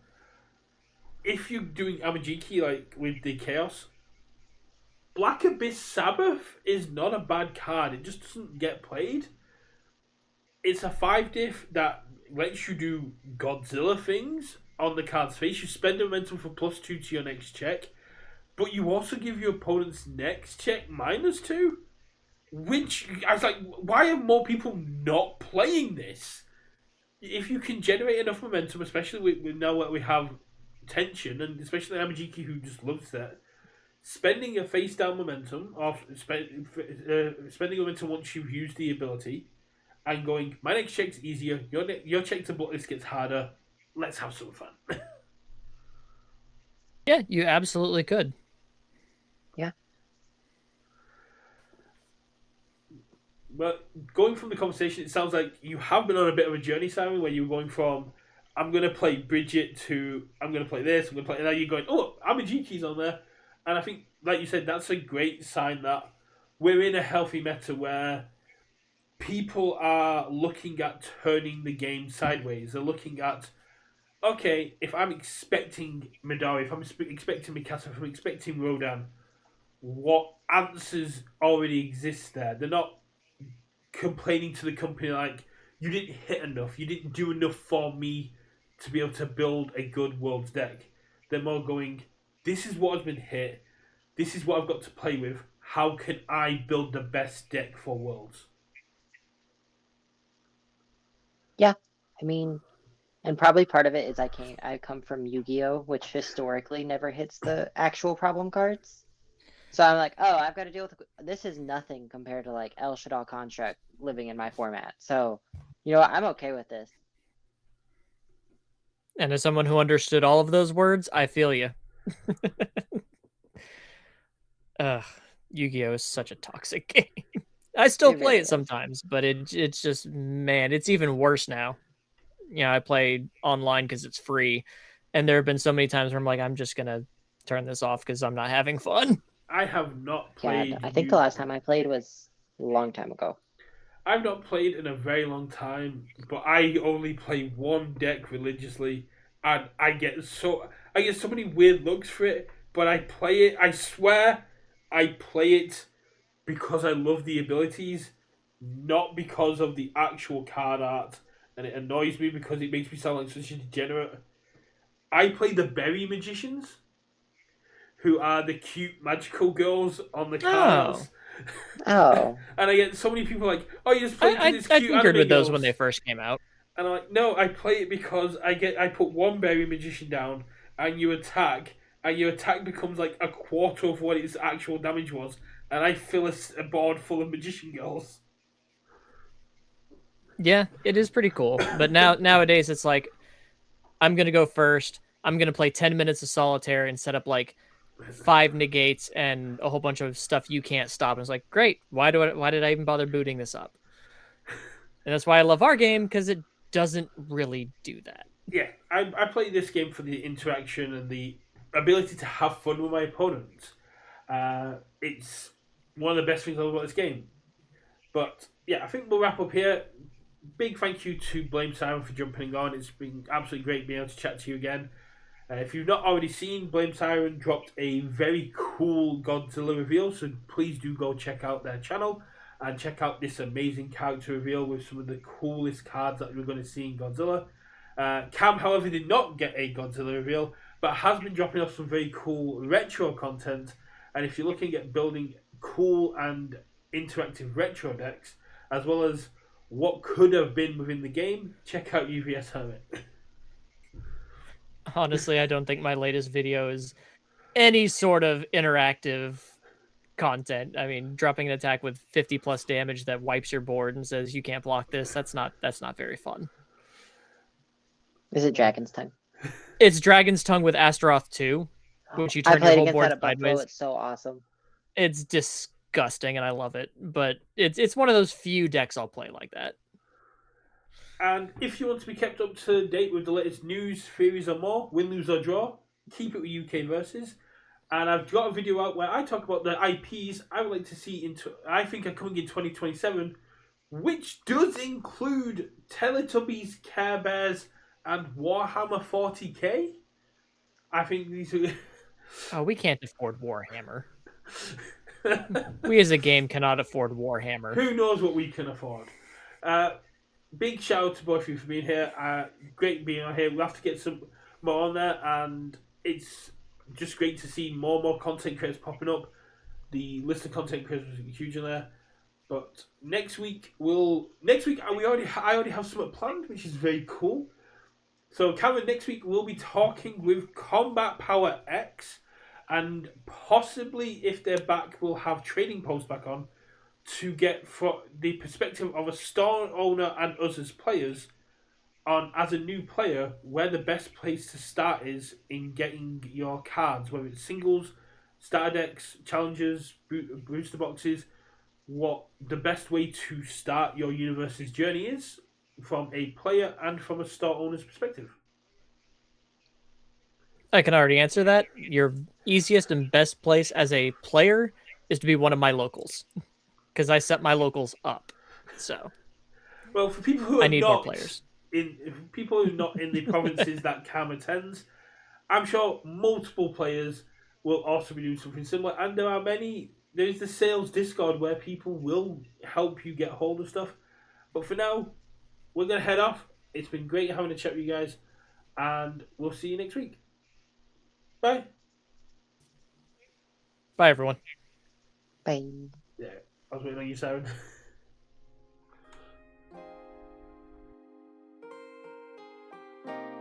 if you're doing Amajiki like with the Chaos, Black Abyss Sabbath is not a bad card. It just doesn't get played. It's a 5-diff that lets you do Godzilla things on the card's face. You spend a momentum for +2 to your next check, but you also give your opponent's next check -2. Which, I was like, why are more people not playing this? If you can generate enough momentum, especially with now that we have tension, and especially Amajiki who just loves that, spending a face down momentum, or spending momentum once you've used the ability, and going, my next check's easier, your check to block this gets harder, let's have some fun.
Yeah, you absolutely could.
Yeah.
But going from the conversation, it sounds like you have been on a bit of a journey, Simon, where you're going from, I'm going to play Bridget to, I'm going to play this, I'm going to play, and now you're going, oh, Amajiki's on there. And I think, like you said, that's a great sign that we're in a healthy meta where people are looking at turning the game sideways. They're looking at, okay, if I'm expecting Midori, if I'm expecting Mikasa, if I'm expecting Rodan, what answers already exist there? They're not complaining to the company like, you didn't hit enough, you didn't do enough for me to be able to build a good Worlds deck. They're more going, this is what has been hit, this is what I've got to play with, how can I build the best deck for Worlds?
Yeah, I mean, and probably part of it is I come from Yu-Gi-Oh, which historically never hits the actual problem cards. So I'm like, oh, I've got to deal with this is nothing compared to like El Shaddai Construct living in my format. So, you know what, I'm okay with this.
And as someone who understood all of those words, I feel you. Ugh, Yu-Gi-Oh is such a toxic game. I still
It
play
really
it
is.
sometimes, but it's just, man, it's even worse now. You know, I play online because it's free, and there have been so many times where I'm like, I'm just gonna turn this off because I'm not having fun.
I have not
Yeah,
played.
I think the last time I played was a long time ago.
I've not played in a very long time, but I only play one deck religiously, and I get so many weird looks for it. But I play it. I swear, I play it because I love the abilities, not because of the actual card art. And it annoys me because it makes me sound like such a degenerate. I play the Berry Magicians, who are the cute magical girls on the cards.
Oh.
And I get so many people like, oh, you just play it because it's
I
cute
tinkered
anime
with those
girls.
when they first came out.
And I'm like, no, I play it because I put one Berry Magician down, and you attack, and your attack becomes like a quarter of what its actual damage was, and I fill a board full of Magician girls.
Yeah, it is pretty cool. But nowadays it's like, I'm gonna go first. I'm gonna play 10 minutes of solitaire and set up like 5 negates and a whole bunch of stuff you can't stop. And it's like, great. Why did I even bother booting this up? And that's why I love our game, because it doesn't really do that.
Yeah, I play this game for the interaction and the ability to have fun with my opponents. It's one of the best things I love about this game. But yeah, I think we'll wrap up here. Big thank you to Blamed Siren for jumping on. It's been absolutely great being able to chat to you again. If you've not already seen, Blamed Siren dropped a very cool Godzilla reveal, so please do go check out their channel and check out this amazing character reveal with some of the coolest cards that we're going to see in Godzilla. Cam, however, did not get a Godzilla reveal, but has been dropping off some very cool retro content. And if you're looking at building cool and interactive retro decks, as well as what could have been within the game, check out UVS Hermit.
Honestly, I don't think my latest video is any sort of interactive content. I mean, dropping an attack with 50 plus damage that wipes your board and says you can't block this, that's not very fun.
Is it Dragon's Tongue?
It's Dragon's Tongue with Astaroth 2, which you turn your whole board sideways.
It's so awesome.
It's disgusting and I love it, but it's one of those few decks I'll play like that.
And if you want to be kept up to date with the latest news, theories, or more, win, lose, or draw, keep it with UK Versus. And I've got a video out where I talk about the IPs I would like to see I think are coming in 2027 which does include Teletubbies, Care Bears, and Warhammer 40k. I think these are.
Oh, we can't afford Warhammer. We as a game cannot afford Warhammer.
Who knows what we can afford? Big shout out to both of you for being here. Great being on here. We'll have to get some more on there, and it's just great to see more and more content creators popping up. The list of content creators was huge in there. But next week I already have something planned, which is very cool. So Cameron, next week we'll be talking with Combat Power X, and possibly if they're back, we'll have Trading Post back on to get from the perspective of a store owner and us as players on, as a new player, where the best place to start is in getting your cards, whether it's singles, starter decks, challenges, booster boxes, what the best way to start your universe's journey is from a player and from a store owner's perspective.
I can already answer that. Your easiest and best place as a player is to be one of my locals, because I set my locals up. So,
well, for people who are
I need
not
more players.
People who are not in the provinces that Cam attends, I'm sure multiple players will also be doing something similar, and there are many. There's the sales Discord where people will help you get hold of stuff. But for now, we're gonna head off. It's been great having a chat with you guys, and we'll see you next week. Bye.
Bye, everyone.
Bye.
Yeah, I was waiting on you, Siren.